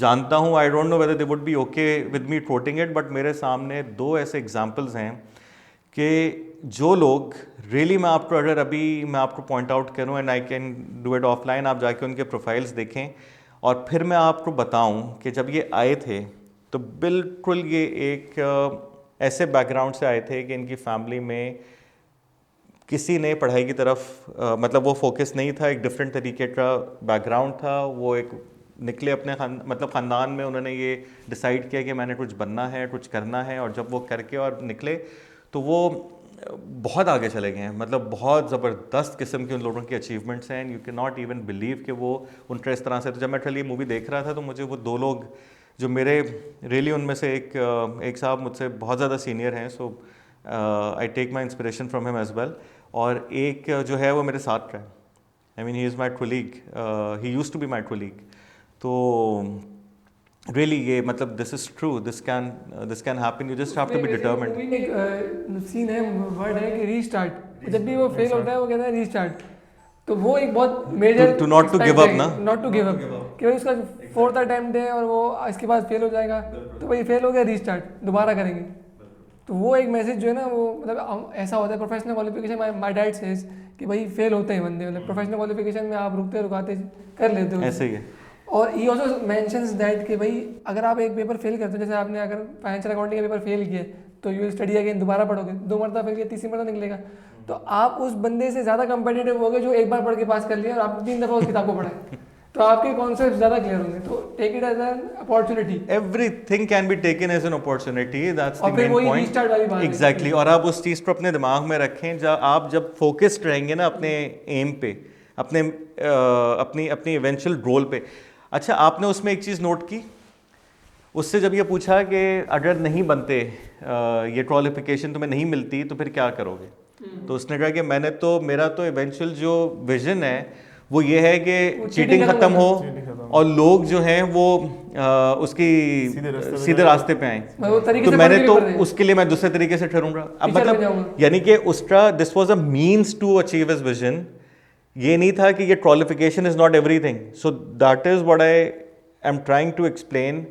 जानता हूँ। I don't know whether they would be okay with me coating it, but मेरे सामने 2 ऐसे एग्जाम्पल्स हैं कि जो लोग रियली मैं आपको पॉइंट आउट करूँ, and I can do it offline, आप जाके उनके प्रोफाइल्स देखें, और फिर मैं आपको बताऊं कि जब ये आए थे तो बिल्कुल ये एक ऐसे बैकग्राउंड से आए थे कि इनकी फैमिली में किसी ने पढ़ाई की तरफ मतलब वो फोकस नहीं था, एक डिफरेंट तरीके का बैकग्राउंड था, वो एक निकले अपने मतलब ख़ानदान में उन्होंने ये डिसाइड किया कि मैंने कुछ बनना है, कुछ करना है, और जब वो करके और निकले तो वो बहुत आगे चले गए हैं। मतलब बहुत ज़बरदस्त किस्म की उन लोगों की अचीवमेंट्स हैं, and you can not even believe कि वो उनका इस तरह से। तो जब मैं एक्चुअली ये मूवी देख रहा था तो मुझे वो दो लोग जो मेरे रियली उनमें से एक साहब मुझसे बहुत ज़्यादा सीनियर हैं, so I take my inspiration from him as well, और एक जो है वो मेरे साथ रहे। I mean he is my colleague, he used to be my colleague. तो रियली ये मतलब this is true, this can happen, you just have to be determined. एक सीन है, वर्ड है कि रीस्टार्ट, जब भी वो फेल होता है वो कहता है रीस्टार्ट। तो वो एक बहुत major to not to give up ना, नॉट टू गिव अप, कि भाई उसका 4th अटेम्प्ट है और वो इसके बाद फेल हो जाएगा, तो भाई फेल हो गया, रीस्टार्ट, दोबारा करेंगे। तो वो एक मैसेज जो है ना, वो मतलब ऐसा होता है professional qualification, my dad says कि भाई फेल होते हैं बंदे, मतलब प्रोफेशनल क्वालिफिकेशन में आप रुकाते कर लेते हो, ऐसे ही है। और ही ऑल्सो मेंशंस दैट कि भाई अगर आप एक पेपर फेल करते हो, जैसे आपने अगर फाइनेंशियल अकाउंटिंग का पेपर फेल किया तो यू स्टडी अगेन, दोबारा पढ़ोगे, 2 मरतबा फेल किया, तीसरी मरतबा निकलेगा, तो आप उस बंदे से ज़्यादा कंपेटिटिव होगे जो एक बार पढ़ के पास कर लिया और आपने 3 दफ़ा उस किताब को पढ़ा है, तो आपके कॉन्सेप्ट ज़्यादा क्लियर होंगे। तो take it as an opportunity, everything can be taken as an opportunity, that's the और फिर मेन वही पॉइंट। रीस्टार्ट वाली बात है। एग्जैक्टली, और आप उस चीज़ को अपने दिमाग में रखें, आप जब फोकस्ड रहेंगे ना अपने एम पे, अपनी इवेंचुअल गोल पे। अच्छा, आपने उसमें एक चीज़ नोट की, उससे जब ये पूछा कि अगर नहीं बनते, ये क्वालिफिकेशन तुम्हें नहीं मिलती तो फिर क्या करोगे, तो उसने कहा कि मेरा तो इवेंचुअल जो विजन है वो ये है कि चीटिंग ख़त्म हो और लोग जो हैं वो उसकी सीधे रास्ते पे आए, तो मैंने तो उसके लिए मैं दूसरे तरीके से ठहरूंगा। अब मतलब यानी कि उसका this was a means to achieve his vision, ये नहीं था कि ये qualification is not everything. So that is what I am trying to explain,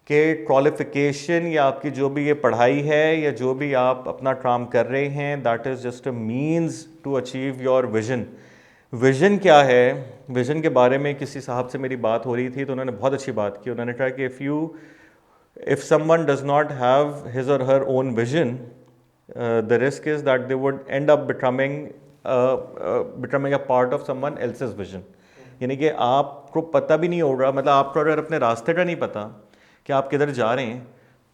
कि क्वालिफिकेशन या आपकी जो भी ये पढ़ाई है या जो भी आप अपना काम कर रहे हैं, that is just a means to achieve your vision. Vision क्या है, विजन के बारे में किसी साहब से मेरी बात हो रही थी तो उन्होंने बहुत अच्छी बात की। उन्होंने कहा कि if someone does not have his और her own vision, the risk is that they would end up becoming a part of someone else's vision. यानी कि आपको पता भी नहीं होगा, मतलब आपको अगर अपने रास्ते का नहीं पता कि आप किधर जा रहे हैं,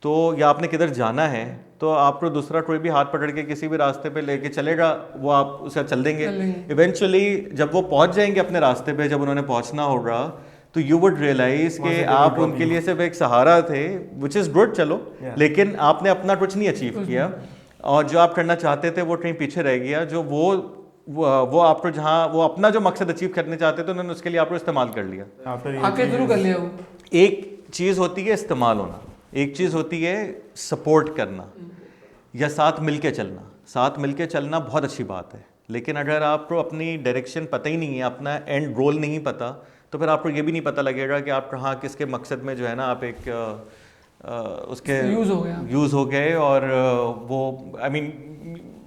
तो या आपने किधर जाना है, तो आपको दूसरा कोई भी हाथ पकड़ के किसी भी रास्ते पे लेके चलेगा, वो आप उसे चल देंगे। इवेंचुअली जब वो पहुंच जाएंगे अपने रास्ते पे, जब उन्होंने पहुंचना होगा, तो यू वुड रियलाइज कि आप उनके लिए सिर्फ एक सहारा थे, विच इज़ गुड, चलो, लेकिन आपने अपना कुछ नहीं अचीव किया, और जो आप करना चाहते थे वो कहीं पीछे रह गया। जो वो आपको जहाँ वो अपना जो मकसद अचीव करने चाहते थे, उन्होंने उसके लिए आपको इस्तेमाल कर लिया, आपके थ्रू कर लिया। वो एक चीज़ होती है इस्तेमाल होना, एक चीज़ होती है सपोर्ट करना या साथ मिलके चलना। साथ मिलके चलना बहुत अच्छी बात है, लेकिन अगर आपको अपनी डायरेक्शन पता ही नहीं है, अपना एंड गोल नहीं पता, तो फिर आपको ये भी नहीं पता लगेगा कि आप कहाँ किसके मकसद में जो है ना आप एक उसके यूज़ हो गए। और वो I mean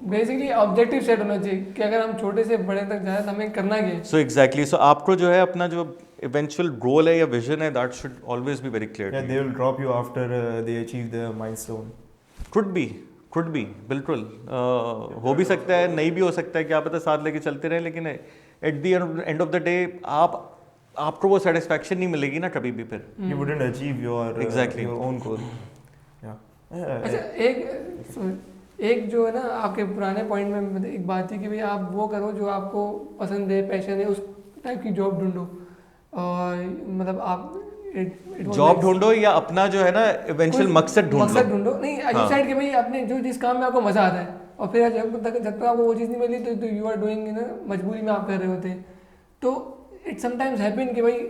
basically objective set होना चाहिए कि अगर हम छोटे से बड़े तक जाए तो हमें करना क्या है। सो एग्जैक्टली, सो आपको जो है अपना जो eventual goal है या vision है, that should always be very clear. Yeah, they will drop you after they achieve the milestone. Could be, बिल्कुल हो भी सकता है, नहीं भी हो सकता है, क्या पता साथ लेके चलते रहे, लेकिन at the end of the day आपको वो satisfaction नहीं मिलेगी ना कभी भी फिर. You wouldn't achieve your own goal. Yeah. अच्छा, एक जो है ना आपके पुराने पॉइंट में एक बात थी कि भाई आप वो करो जो आपको पसंद है, पैशन है, उस टाइप की जॉब ढूंढो, और मतलब आप जॉब ढूंढो या अपना जो है ना इवेंचुअल मकसद ढूंढो। नहीं डिसाइड कि भाई अपने जो जिस काम में आपको मजा आता है, और फिर जब तक आपको वो चीज़ नहीं मिली तो यू आर डूइंग ना, मजबूरी में आप कर रहे होते हैं। तो इट समटाइम्स हैपन कि भाई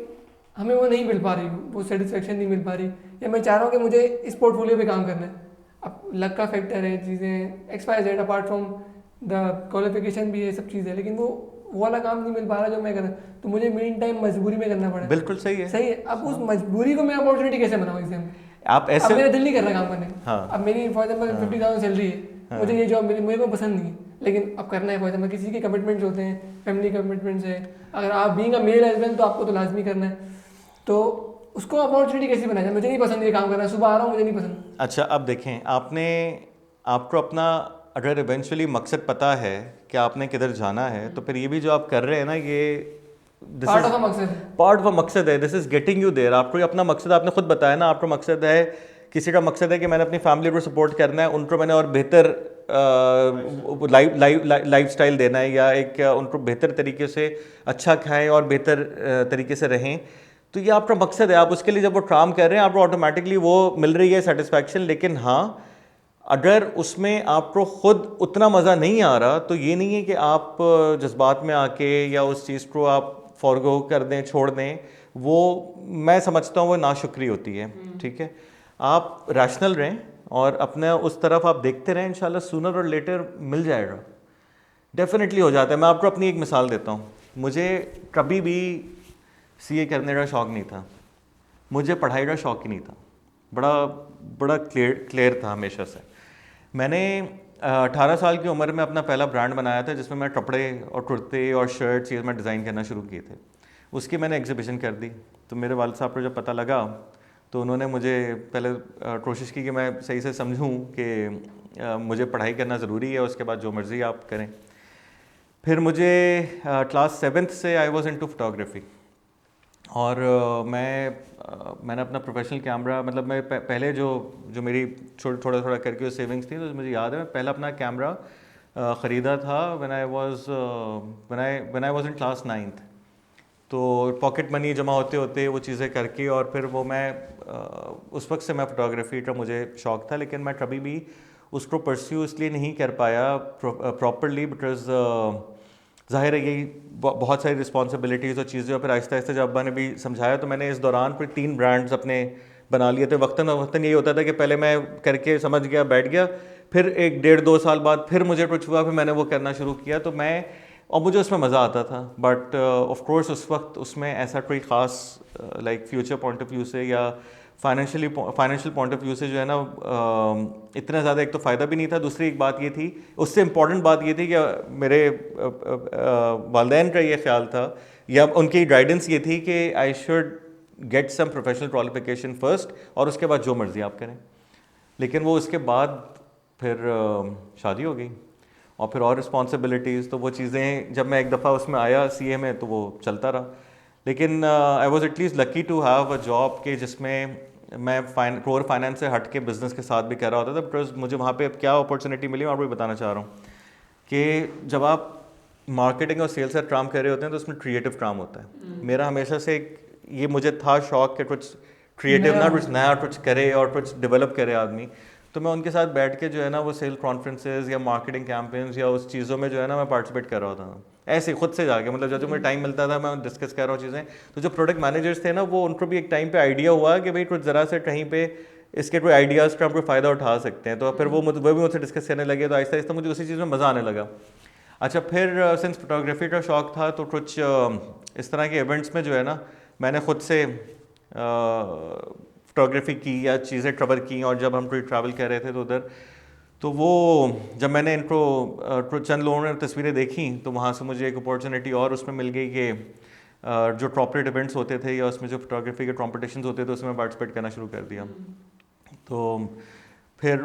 हमें वो नहीं मिल पा रही, वो सेटिस्फेक्शन नहीं मिल पा रही, या मैं चाह रहा हूँ कि मुझे इस पोर्टफोलियो पे काम करना है। अब लक का फैक्टर है, चीज़ें XYZ apart from the qualification भी है, सब चीज़ है, लेकिन वो वाला काम नहीं मिल पा रहा जो मैं कर रहा, तो मुझे मेन टाइम मजबूरी में करना पड़ा। बिल्कुल सही है। अब उस मजबूरी को मैं अपॉर्चुनिटी कैसे बनाऊँ एग्जाम में? आप ऐसे, अब मेरा दिल नहीं कर रहा काम करने। हाँ। अब मेरी फॉर एग्जाम्पल 50,000 सैलरी है, हाँ। मुझे ये जॉब मेरे को पसंद नहीं है, लेकिन अब करना है। फॉर एग्जाम्पल किसी के कमिटमेंट्स होते हैं, फैमिली कमिटमेंट्स है, अगर आप being a male as well तो आपको तो लाजमी करना है, तो उसको अपॉर्चुनिटी कैसे बनाया जाए? मुझे नहीं पसंद ये काम करना, सुबह आ रहा हूँ, मुझे नहीं पसंद। अच्छा, अब देखें, आपको अपना अगर इवेंचुअली मकसद पता है कि आपने किधर जाना है, तो फिर ये भी जो आप कर रहे हैं ना, ये पार्ट ऑफ मकसद है, this is getting you there. आपको अपना मकसद आपने खुद बताया ना, आपका मकसद है, किसी का मकसद है कि मैंने अपनी फैमिली को सपोर्ट करना है, उनको मैंने और बेहतर लाइफ स्टाइल देना है, या एक उनको बेहतर तरीके से अच्छा खाएं और बेहतर तरीके से रहें। तो ये आपका मकसद है, आप उसके लिए जब वो काम कर रहे हैं आपको ऑटोमेटिकली वो मिल रही है सेटिस्फैक्शन। लेकिन हाँ, अगर उसमें आपको खुद उतना मज़ा नहीं आ रहा तो ये नहीं है कि आप जज्बात में आके या उस चीज़ को आप फॉरगो कर दें, छोड़ दें। वो मैं समझता हूँ वो नाशुक्री होती है। ठीक है, आप रैशनल रहें और अपने उस तरफ आप देखते रहें, इंशाल्लाह सूनर और लेटर मिल जाएगा, डेफिनेटली हो जाता है। मैं आपको अपनी एक मिसाल देता हूँ। मुझे कभी भी सीए करने का शौक़ नहीं था, मुझे पढ़ाई का शौक़ ही नहीं था, बड़ा क्लियर था हमेशा से। मैंने 18 साल की उम्र में अपना पहला ब्रांड बनाया था जिसमें मैं कपड़े और कुर्ते और शर्ट्स ये मैं डिज़ाइन करना शुरू किए थे। उसकी मैंने एग्जीबिशन कर दी। तो मेरे वालिद साहब को जब पता लगा तो उन्होंने मुझे पहले कोशिश की कि मैं सही से समझूं कि मुझे पढ़ाई करना ज़रूरी है, उसके बाद जो मर्ज़ी आप करें। फिर मुझे क्लास 7th से आई वॉज इनटू फोटोग्राफी, और मैंने अपना प्रोफेशनल कैमरा, मतलब मैं पहले जो मेरी थोड़ा करके सेविंग्स थी, तो मुझे याद है मैं पहला अपना कैमरा ख़रीदा था when I was in class 9th। तो पॉकेट मनी जमा होते होते वो चीज़ें करके, और फिर वो मैं उस वक्त से मैं फ़ोटोग्राफी का मुझे शौक़ था, लेकिन मैं कभी भी उसको परस्यू इसलिए नहीं कर पाया प्रॉपरली, बिकॉज ज़ाहिर है यही बहुत सारी रिस्पॉन्सिबिलिटीज़ और चीज़ें। और फिर आहिस्ता आहिस्ता जब अब्बा ने भी समझाया तो मैंने इस दौरान फिर 3 ब्रांड्स अपने बना लिए थे। वक्तन यही होता था कि पहले मैं करके समझ गया, बैठ गया, फिर 1-1.5-2 साल बाद फिर मुझे कुछ हुआ, फिर मैंने वो करना शुरू किया। तो मुझे उसमें मज़ा आता था, बट ऑफ कोर्स उस वक्त उसमें ऐसा कोई ख़ास like future point of view से या फाइनेंशियल पॉइंट ऑफ व्यू से जो है ना इतना ज़्यादा एक तो फ़ायदा भी नहीं था। दूसरी एक बात ये थी, उससे इम्पॉर्टेंट बात ये थी कि मेरे वालिदैन का ये ख्याल था या उनकी गाइडेंस ये थी कि I should get some professional qualification first, और उसके बाद जो मर्ज़ी आप करें। लेकिन वो उसके बाद फिर शादी हो गई और फिर और रिस्पॉन्सिबिलिटीज़, तो वो चीज़ें जब मैं एक दफ़ा उसमें आया सीए में तो वो चलता रहा। लेकिन I was at least lucky to have a job के जिसमें मैं कोर फाइनेंस से हट के बिज़नेस के साथ भी कर रहा होता था, बिकॉज मुझे वहाँ पे अब क्या अपॉर्चुनिटी मिली मैं आपको बताना चाह रहा हूँ कि जब आप मार्केटिंग और सेल्स का काम कर रहे होते हैं तो उसमें क्रिएटिव काम होता है। मेरा हमेशा से ये मुझे था शौक़ कि कुछ क्रिएटिव ना कुछ नया कुछ करे और कुछ डेवलप करे आदमी। तो मैं उनके साथ बैठ के जो है ना वो सेल कॉन्फ्रेंसेज या मार्केटिंग कैंपेन्स या उस चीज़ों में जो है ना मैं पार्टिसिपेट कर रहा होता था, ऐसे खुद से जाके, मतलब जब मुझे टाइम मिलता था मैं डिस्कस कर रहा हूँ चीज़ें। तो जो प्रोडक्ट मैनेजर्स थे ना वो उनको भी एक टाइम पे आइडिया हुआ कि भाई कुछ ज़रा से कहीं पे इसके कोई आइडियाज़ का हम कोई फ़ायदा उठा सकते हैं। तो फिर वो भी मुझसे डिस्कस करने लगे, तो आहिस्ता आहिस्ता मुझे उसी चीज़ में मज़ा आने लगा। अच्छा, फिर सिंस फोटोग्राफी का शौक़ था तो कुछ इस तरह के इवेंट्स में जो है ना मैंने खुद से फोटोग्राफी की या चीज़ें कवर की। और जब हम कोई ट्रैवल कर रहे थे तो उधर, तो वो जब मैंने इनको चंद लोगों ने तस्वीरें देखी तो वहाँ से मुझे एक अपॉर्चुनिटी और उसमें मिल गई कि जो कॉर्पोरेट इवेंट्स होते थे या उसमें जो फोटोग्राफी के कॉम्पिटिशन्स होते थे उसमें पार्टिसिपेट करना शुरू कर दिया। तो फिर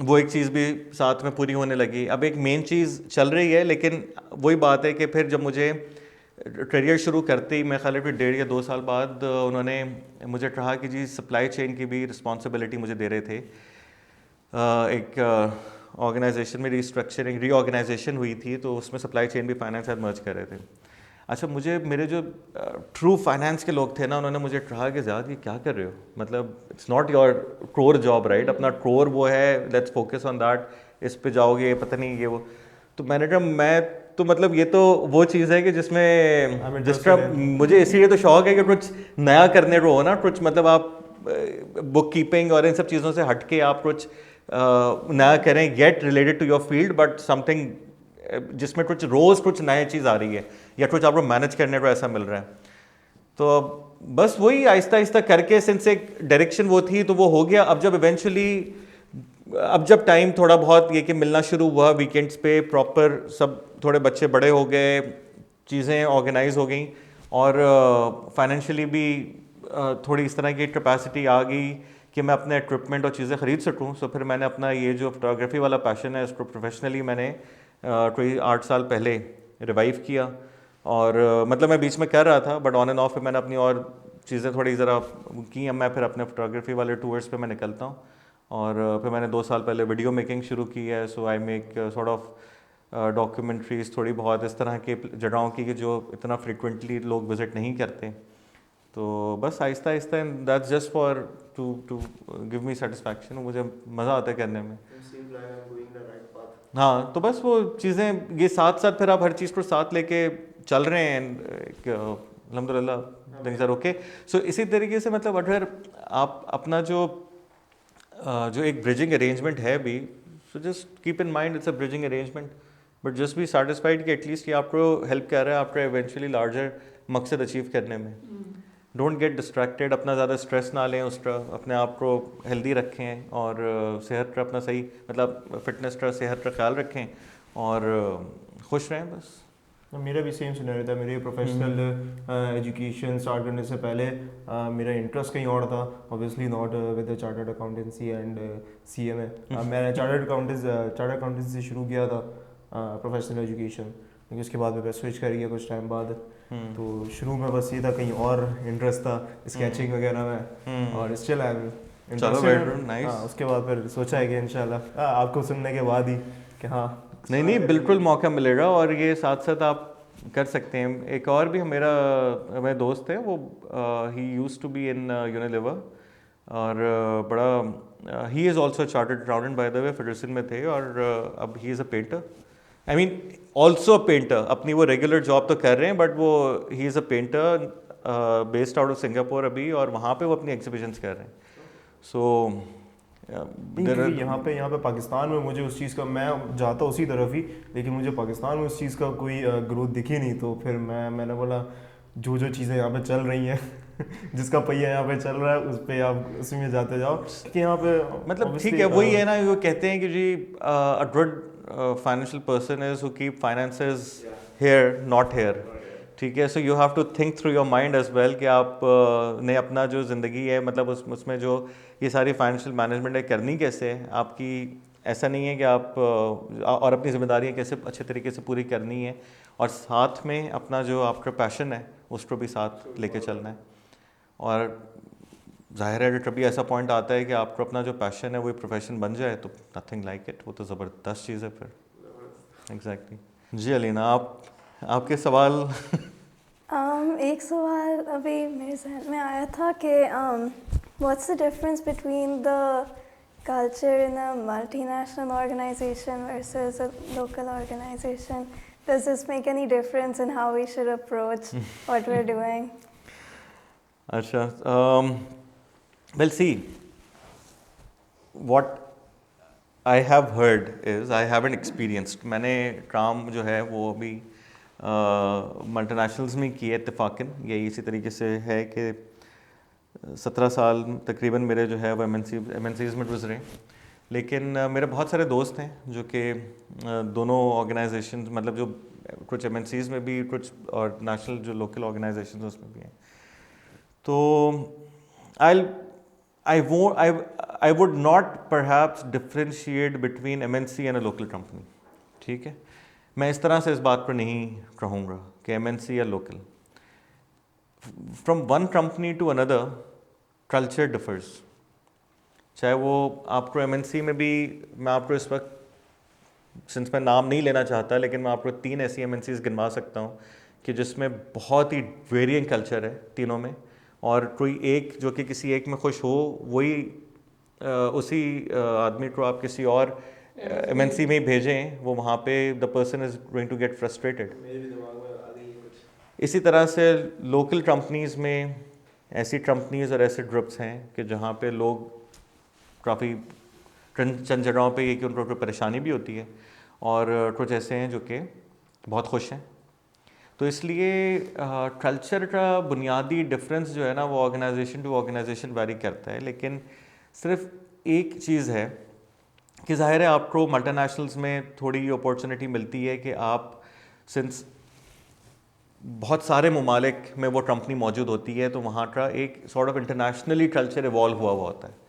वो एक चीज़ भी साथ में पूरी होने लगी। अब एक मेन चीज़ चल रही है, लेकिन वही बात है कि फिर जब मुझे करियर शुरू करते ही मैं ख्याल है 1.5 या 2 साल बाद उन्होंने मुझे कहा कि जी सप्लाई चेन की भी रिस्पॉन्सिबिलिटी मुझे दे रहे थे। एक ऑर्गेनाइजेशन में रीऑर्गेनाइजेशन हुई थी तो उसमें सप्लाई चेन भी फाइनेंस साथ मर्ज कर रहे थे। अच्छा, मेरे जो ट्रू फाइनेंस के लोग थे ना उन्होंने मुझे कहा कि ज़्यादा ये क्या कर रहे हो, मतलब it's not your core job right, अपना कोर वो है, लेट्स फोकस ऑन दैट, इस पे जाओगे पता नहीं ये वो। तो मैंने कहा तो मतलब ये तो वो चीज़ है कि जिसका मुझे इसीलिए तो शौक़ है कि कुछ नया करने को हो ना, कुछ मतलब आप बुक कीपिंग और इन सब चीज़ों से हट के आप कुछ नया करें, get related to your field, but something जिसमें कुछ रोज़ कुछ नई चीज़ आ रही है या कुछ आपको मैनेज करने को ऐसा मिल रहा है। तो बस वही आहिस्ता आहिस्ता करके सिंस एक डायरेक्शन वो थी तो वो हो गया। अब जब टाइम थोड़ा बहुत ये कि मिलना शुरू हुआ वीकेंड्स पे प्रॉपर, सब थोड़े बच्चे बड़े हो गए, चीज़ें ऑर्गेनाइज हो गई और फाइनेंशियली भी थोड़ी इस तरह की कैपेसिटी आ गई कि मैं अपने इक्विपमेंट और चीज़ें ख़रीद सकूं। सो फिर मैंने अपना ये जो फोटोग्राफी वाला पैशन है इसको प्रोफेशनली मैंने कोई 8 साल पहले रिवाइव किया। और मतलब मैं बीच में कर रहा था बट ऑन एंड ऑफ पे मैंने अपनी और चीज़ें थोड़ी ज़रा की। अब मैं फिर अपने फोटोग्राफी वाले टूर्स पे मैं निकलता हूँ और फिर मैंने 2 साल पहले वीडियो मेकिंग शुरू की है। So I make sort of documentaries थोड़ी बहुत इस तरह के जगहों की कि जो इतना फ्रिक्वेंटली लोग विज़िट नहीं करते। तो बस आहिस्ता आहिस्ता and that's just for to give me satisfaction, मुझे मज़ा आता है करने में। हाँ, तो बस वो चीज़ें ये साथ साथ फिर आप हर चीज़ को साथ लेके चल रहे हैं एंड अल्हम्दुलिल्लाह थिंग्स आर ओके। सो इसी तरीके से मतलब अगर आप अपना जो एक ब्रिजिंग अरेंजमेंट है भी, so just keep in mind it's a bridging arrangement, but just be satisfied कि एटलीस्ट ये आपको हेल्प कर रहा है आपका इवेंचुअली लार्जर मकसद अचीव करने में। डोंट गेट डिस्ट्रैक्टेड, अपना ज़्यादा स्ट्रेस ना लें उसका, अपने आप को हेल्दी रखें और सेहत का अपना सही मतलब फिटनेस का सेहत का ख्याल रखें और खुश रहें बस। मेरा भी सेम सिनेरियो था। मेरी प्रोफेशनल एजुकेशन स्टार्ट करने से पहले मेरा इंटरेस्ट कहीं और था, obviously not with chartered accountancy and CMA। मैंने चार्टर्ड अकाउंटेंसी से शुरू किया था प्रोफेशनल एजुकेशन, लेकिन उसके बाद मैं स्विच कर गया कुछ टाइम बाद। तो शुरू में बस ये था, कहीं और इंटरेस्ट था स्केचिंग वगैरह में और स्टिल आई एम इंटरेस्टेड। हाँ, उसके बाद फिर सोचा है कि इंशाल्लाह आपको सुनने के बाद ही कि हाँ नहीं बिल्कुल मौका मिलेगा और ये साथ साथ आप कर सकते हैं। एक और भी मेरा दोस्त है, वो he used to be in Unilever और बड़ा he is also chartered accountant by the way, federation में थे और अब he is a painter. I mean also painter, अपनी वो रेगुलर जॉब तो कर रहे हैं बट वो ही is a painter based out of Singapore अभी, और वहाँ पे वो अपनी एग्जीबिशंस कर रहे हैं। सो यहाँ पे पाकिस्तान में मुझे उस चीज़ का, मैं जाता उसी तरफ ही, लेकिन मुझे पाकिस्तान में उस चीज़ का कोई ग्रोथ दिखी नहीं। तो फिर मैंने बोला जो चीज़ें यहाँ पे चल रही हैं जिसका पहिया यहाँ पे चल रहा है उस पे आप उसी में जाते जाओ कि यहाँ पे मतलब ठीक है, वही है ना, वो कहते हैं कि जी a good financial person is who keep finances here not here. ठीक है, so you have to think through your mind as well कि आप ने अपना जो ज़िंदगी है मतलब उसमें जो ये सारी फाइनेंशियल मैनेजमेंट है करनी कैसे है आपकी। ऐसा नहीं है कि आप और अपनी जिम्मेदारियाँ कैसे अच्छे तरीके से पूरी करनी है और साथ में अपना जो आपका पैशन है उसको भी साथ लेके चलना है। और जाहिर है कि कभी ऐसा पॉइंट आता है कि आपको अपना जो पैशन है वो प्रोफेशन बन जाए तो नथिंग लाइक इट, वो तो ज़बरदस्त चीज़ है फिर। एग्जैक्टली जी अलीना, आपके सवाल एक सवाल अभी मेरे जहन में आया था कि what's the difference between the culture in a multinational organisation versus a local organisation? Does this make any difference in how we should approach what we're doing? अच्छा, well see, what I have heard is, I haven't experienced, मैंने काम जो है वो अभी multinationals में किया इत्तेफाकन, यही इसी तरीके से है कि 17 साल तकरीबन मेरे जो है वो MNCs में गुजरे। लेकिन मेरे बहुत सारे दोस्त हैं जो कि दोनों ऑर्गेनाइजेशन मतलब जो कुछ MNCs में भी कुछ और नेशनल जो लोकल ऑर्गेनाइजेशन उसमें भी हैं। तो I would not perhaps differentiate between MNC and a local company। ठीक है, मैं इस तरह से इस बात पर नहीं कहूँगा कि MNC या local. From one company to another culture differs, चाहे वो आपको MNC में भी, मैं आपको इस वक्त सिंस मैं नाम नहीं लेना चाहता लेकिन मैं आपको 3 ऐसी MNCs गिनवा सकता हूँ कि जिसमें बहुत ही वेरिएंट कल्चर है तीनों में, और कोई एक जो कि किसी एक में खुश हो वही उसी आदमी को आप किसी और MNC में ही भेजें, वो वहाँ पे the person is going to get frustrated. इसी तरह से लोकल कंपनीज़ में ऐसी कंपनीज़ और ऐसे ग्रुप्स हैं कि जहाँ पे लोग काफ़ी चंद जगहों पे ये कि उनको कोई परेशानी भी होती है और कुछ ऐसे हैं जो कि बहुत खुश हैं। तो इसलिए कल्चर का बुनियादी डिफरेंस जो है ना वो ऑर्गेनाइजेशन टू ऑर्गेनाइजेशन वेरी करता है। लेकिन सिर्फ एक चीज़ है कि ज़ाहिर है आपको मल्टीनेशनल्स में थोड़ी अपॉर्चुनिटी मिलती है कि आप सिंस बहुत सारे ममालिक में वो कंपनी मौजूद होती है तो वहाँ का एक sort of internationally culture evolve हुआ होता है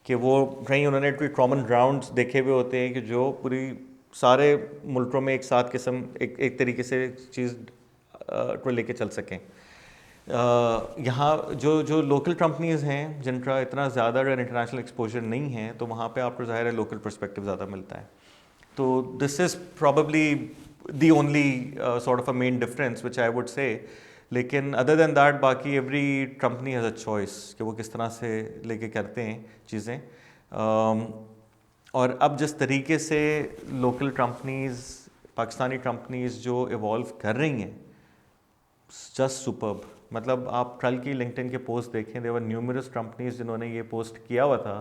कि वो कहीं उन्होंने कोई कॉमन ग्राउंड्स देखे हुए होते हैं कि जो पूरी सारे मुल्कों में एक साथ किस्म एक तरीके से चीज़ को लेके चल सकें। यहाँ जो लोकल कंपनीज़ हैं जिनका इतना ज़्यादा अगर इंटरनेशनल एक्सपोजर नहीं है तो वहाँ पे आपको ज़ाहिर है लोकल पर्सपेक्टिव ज़्यादा मिलता है। तो this is probably the only sort of a main difference which I would say. लेकिन अदर देन दैट बाकी every company has a choice कि वो किस तरह से लेके करते हैं चीज़ें। और अब जिस तरीके से लोकल कंपनीज़, पाकिस्तानी कंपनीज़ जो इवॉल्व कर रही हैं, जस्ट सुपर्ब। मतलब आप कल की लिंक्डइन के पोस्ट देखें, देवर न्यूमरस कंपनीज जिन्होंने ये पोस्ट किया हुआ था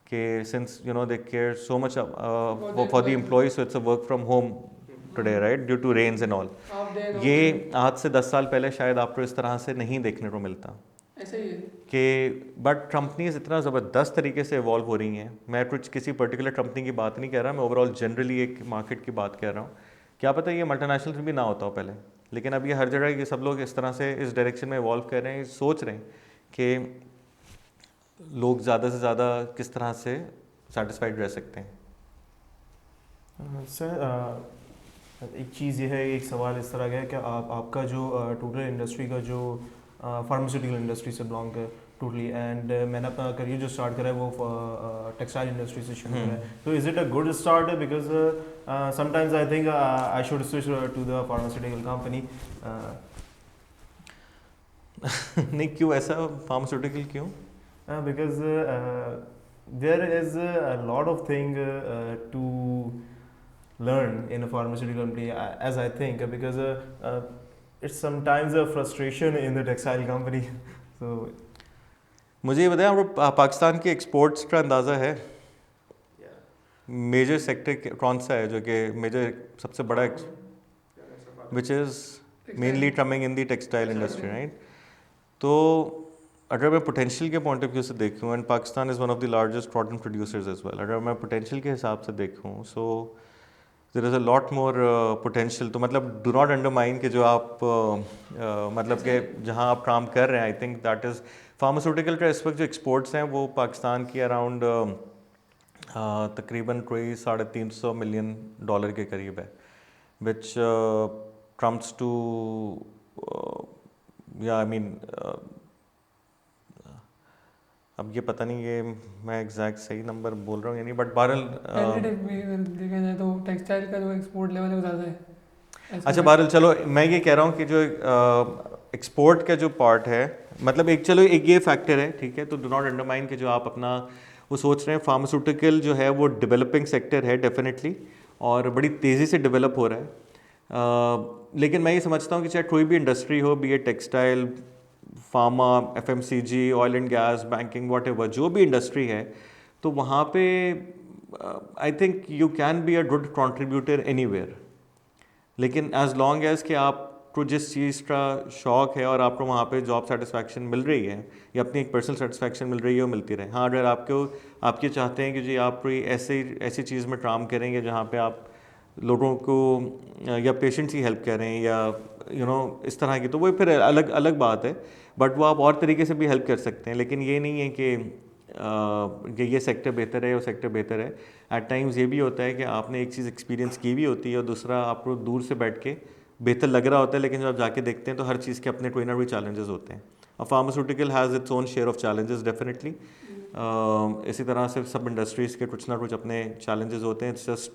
कि since you know they care so much for the employees, so it's a work from home today right, due to rains and all. ये आज से 10 साल पहले शायद आपको इस तरह से नहीं देखने को मिलता कि बट कंपनीज इतना ज़बरदस्त तरीके से इवॉल्व हो रही हैं। मैं कुछ किसी पर्टिकुलर कंपनी की बात नहीं कह रहा, मैं ओवरऑल जनरली एक मार्केट की बात कर रहा हूँ। क्या पता ये मल्टीनेशनल भी ना होता हो पहले, लेकिन अब ये हर जगह ये सब लोग इस तरह से इस डायरेक्शन में इवॉल्व कर रहे हैं, सोच रहे हैं कि लोग ज़्यादा से ज़्यादा किस तरह से सेटिस्फाइड रह सकते हैं। सर एक चीज़ ये है, एक सवाल इस तरह का है कि आपका जो टोटल इंडस्ट्री का जो फार्मास्यूटिकल इंडस्ट्री से बिलोंग है टोटली, एंड मैंने अपना करियर जो स्टार्ट करा है वो टेक्सटाइल इंडस्ट्री से शुरू करा है। तो is it a good start? Because sometimes I think I should switch to the pharmaceutical company. नहीं, क्यों ऐसा? फार्मास्यूटिकल क्यों? Because there is a lot of thing to learn in a pharmaceutical company, as I think, because it's sometimes a frustration in the textile company. So मुझे ये बताएं, आपको पाकिस्तान के exports का अंदाज़ा है? मेजर सेक्टर कौन सा है जो कि मेजर सबसे बड़ा, which is mainly coming in the textile industry right? तो अगर मैं पोटेंशियल के पॉइंट ऑफ व्यू से देखूँ, and Pakistan is one of the largest cotton producers as well, अगर मैं पोटेंशियल के हिसाब से देखूँ, so there is a lot more potential. तो मतलब डू नॉट अंडरमाइन कि जो आप मतलब कि जहाँ आप काम कर रहे हैं, आई थिंक दैट इज़ फार्मास्यूटिकल का इस वक्त जो एक्सपोर्ट्स हैं वो पाकिस्तान की अराउंड तकरीबन कोई $350 मिलियन के करीब है, विच कम्स टू या आई मीन अब ये पता नहीं ये मैं एग्जैक्ट सही नंबर बोल रहा हूँ या नहीं, बट बहरहाल देखा जाए तो टेक्सटाइल का जो एक्सपोर्ट लेवल है वो ज़्यादा है। अच्छा बहरहाल चलो मैं ये कह रहा हूँ कि जो एक्सपोर्ट का जो पार्ट है, मतलब एक चलो एक ये फैक्टर है, ठीक है, तो डू नॉट अंडरमाइन कि जो आप अपना वो सोच रहे हैं, फार्मास्यूटिकल जो है वो डेवलपिंग सेक्टर है डेफिनेटली, और बड़ी तेज़ी से डेवलप हो रहा है। लेकिन मैं ये समझता हूँ कि चाहे कोई भी इंडस्ट्री हो, be a textile, pharma, FMCG, oil and gas, banking, whatever जो भी इंडस्ट्री है, तो वहाँ पे I think you can be a good contributor anywhere. लेकिन एज लॉन्ग एज कि आपको जिस चीज़ का शौक़ है और आपको वहाँ पे जॉब सेटिस्फैक्शन मिल रही है या अपनी एक पर्सनल सेटिस्फैक्शन मिल रही है, वो मिलती रहे। हाँ, अगर आप ये चाहते हैं कि जी आप कोई ऐसी चीज़ में काम करेंगे जहाँ पे आप लोगों को या पेशेंट्स की हेल्प करें या यू नो इस तरह की, तो वो फिर अलग बात है, बट वो आप और तरीके से भी हेल्प कर सकते हैं। लेकिन ये नहीं है कि ये सेक्टर बेहतर है, वो सेक्टर बेहतर है। एट टाइम्स ये भी होता है कि आपने एक चीज़ एक्सपीरियंस की भी होती है और दूसरा आपको दूर से बैठ के बेहतर लग रहा होता है, लेकिन जब आप जाके देखते हैं तो हर चीज़ के अपने कोई ना कोई चैलेंजेस होते हैं। और pharmaceutical has its own share of challenges definitely. इसी तरह से सब इंडस्ट्रीज़ के कुछ ना कुछ अपने चैलेंजेस होते हैं। It's just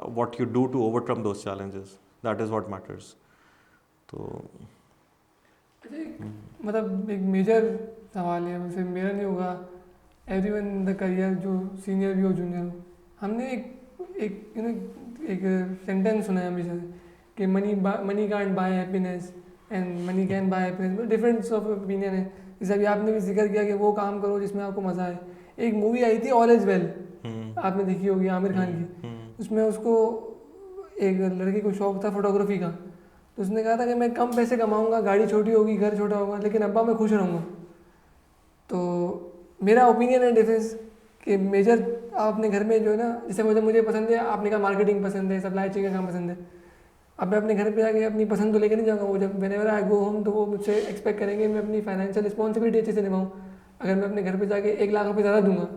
what you do to overcome those challenges, that is what matters. तो मतलब एक मेजर सवाल है, सिर्फ मेरा नहीं होगा, एवरीवन इन द करियर, जो सीनियर भी हो जूनियर हो, हमने एक सेंटेंस सुना है हमेशा कि money can't buy happiness and money can buy happiness. Difference of opinion है। जैसे अभी आपने भी जिक्र किया कि वो काम करो जिसमें आपको मज़ा आए। एक मूवी आई थी ऑल इज वेल, आपने देखी होगी, आमिर खान की। उसमें उसको एक लड़के को शौक था फोटोग्राफी का, तो उसने कहा था कि मैं कम पैसे कमाऊंगा, गाड़ी छोटी होगी, घर छोटा होगा, लेकिन अब्बा मैं खुश रहूँगा। तो मेरा ओपिनियन है डिफेंस कि मेजर आप अपने घर में जो है ना, जैसे मुझे पसंद है, आपने कहा मार्केटिंग पसंद है, सप्लाई चेन का काम पसंद है, अब मैं अपने घर पे जाके अपनी पसंद तो लेकर नहीं जाऊँगा। वो जब व्हेनेवर आई गो होम तो वो मुझसे एक्सपेक्ट करेंगे मैं अपनी फाइनेंशियल रिस्पॉन्सिबिलिटी अच्छे से निभाऊँ। अगर मैं अपने घर पे जाके 1 लाख रुपये ज़्यादा दूंगा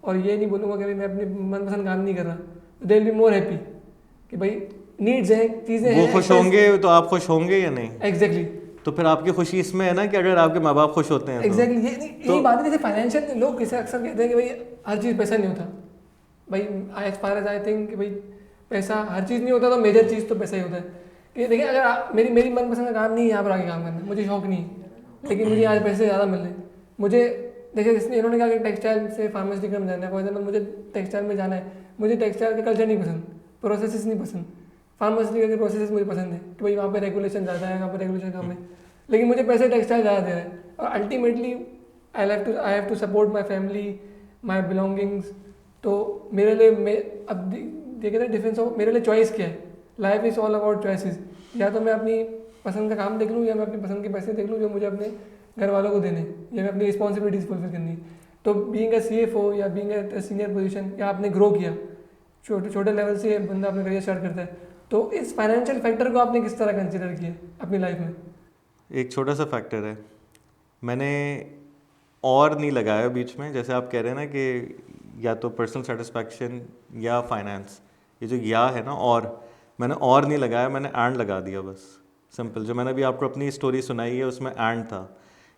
और ये नहीं बोलूँगा कि मैं अपनी मनपसंद काम नहीं कर रहा, तो they will be more happy कि भाई नीड्स हैं, चीज़ें वो हैं। खुश होंगे तो आप खुश होंगे या नहीं? एग्जैक्टली। तो फिर आपकी खुशी इसमें है ना कि अगर आपके माँ बाप खुश होते हैं एग्जैक्टली तो यही बात है। जैसे फाइनेंशियल लोग जैसे अक्सर कहते हैं कि भाई हर चीज़ पैसा नहीं होता भाई, as far as I think कि भाई पैसा हर चीज़ नहीं होता, तो मेजर चीज़ तो पैसा ही होता है। कि देखिए अगर मेरी मनपसंद का काम नहीं है यहाँ पर आके काम करना, मुझे शौक नहीं है, लेकिन मुझे आज पैसे ज़्यादा मिल रहे हैं। मुझे देखिए इसने इन्होंने कहा कि टेक्सटाइल से फार्मास्यूटिकल में जाना है, फॉर एग्जाम्पल मुझे टेक्सटाइल में जाना है, मुझे टेक्सटाइल का कल्चर नहीं पसंद, प्रोसेसेस नहीं पसंद, फार्मास्यूटिकल के प्रोसेसेस मुझे पसंद है कि भाई वहाँ पे रेगुलेशन ज़्यादा है, वहाँ पे रेगुलेशन कम है, लेकिन मुझे पैसे टेक्सटाइल ज़्यादा दे रहे हैं। और ultimately I have to support my family, my belongings. तो मेरे लिए अब देखिए ना डिफरेंस हो, मेरे लिए चॉइस क्या है, life is all about choices. या तो मैं अपनी पसंद का काम देख लूँ, या मैं अपनी पसंद के पैसे देख लूँ जो मुझे अपने घर वालों को देने, या मैं अपनी रिस्पॉन्सिबिलिटीज फुलफिल करनी है। तो बीइंग अ CFO या बीइंग अ सीनियर पोजीशन, या आपने ग्रो किया, छोटे लेवल से बंदा अपना करियर स्टार्ट करता है, तो इस फाइनेंशियल फैक्टर को आपने किस तरह कंसिडर किया अपनी लाइफ में? एक छोटा सा फैक्टर है, मैंने और नहीं लगाया बीच में। जैसे आप कह रहे हैं ना कि या तो पर्सनल सेटिस्फैक्शन या फाइनेंस, ये जो या है ना, और मैंने और नहीं लगाया, मैंने एंड लगा दिया बस, सिंपल। जो मैंने अभी आपको अपनी स्टोरी सुनाई है उसमें एंड था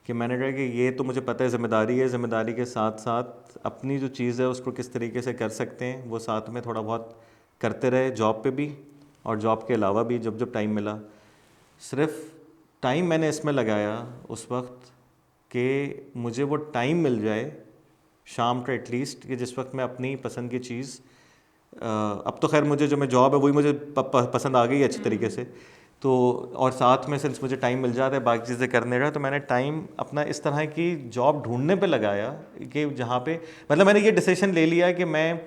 कि मैंने कहा कि ये तो मुझे पता है ज़िम्मेदारी है, ज़िम्मेदारी के साथ साथ अपनी जो चीज़ है उसको किस तरीके से कर सकते हैं वो साथ में थोड़ा बहुत करते रहे, जॉब पे भी और जॉब के अलावा भी जब जब टाइम मिला। सिर्फ टाइम मैंने इसमें लगाया उस वक्त कि मुझे वो टाइम मिल जाए शाम को एटलीस्ट, कि जिस वक्त मैं अपनी पसंद की चीज़, अब तो खैर मुझे जो मैं जॉब है वही मुझे पसंद आ गई अच्छी तरीके से, तो और साथ में सिंस मुझे टाइम मिल जाता है बाकी चीज़ें करने रहा, तो मैंने टाइम अपना इस तरह की जॉब ढूंढने पे लगाया कि जहाँ पे मतलब मैंने ये डिसीजन ले लिया कि मैं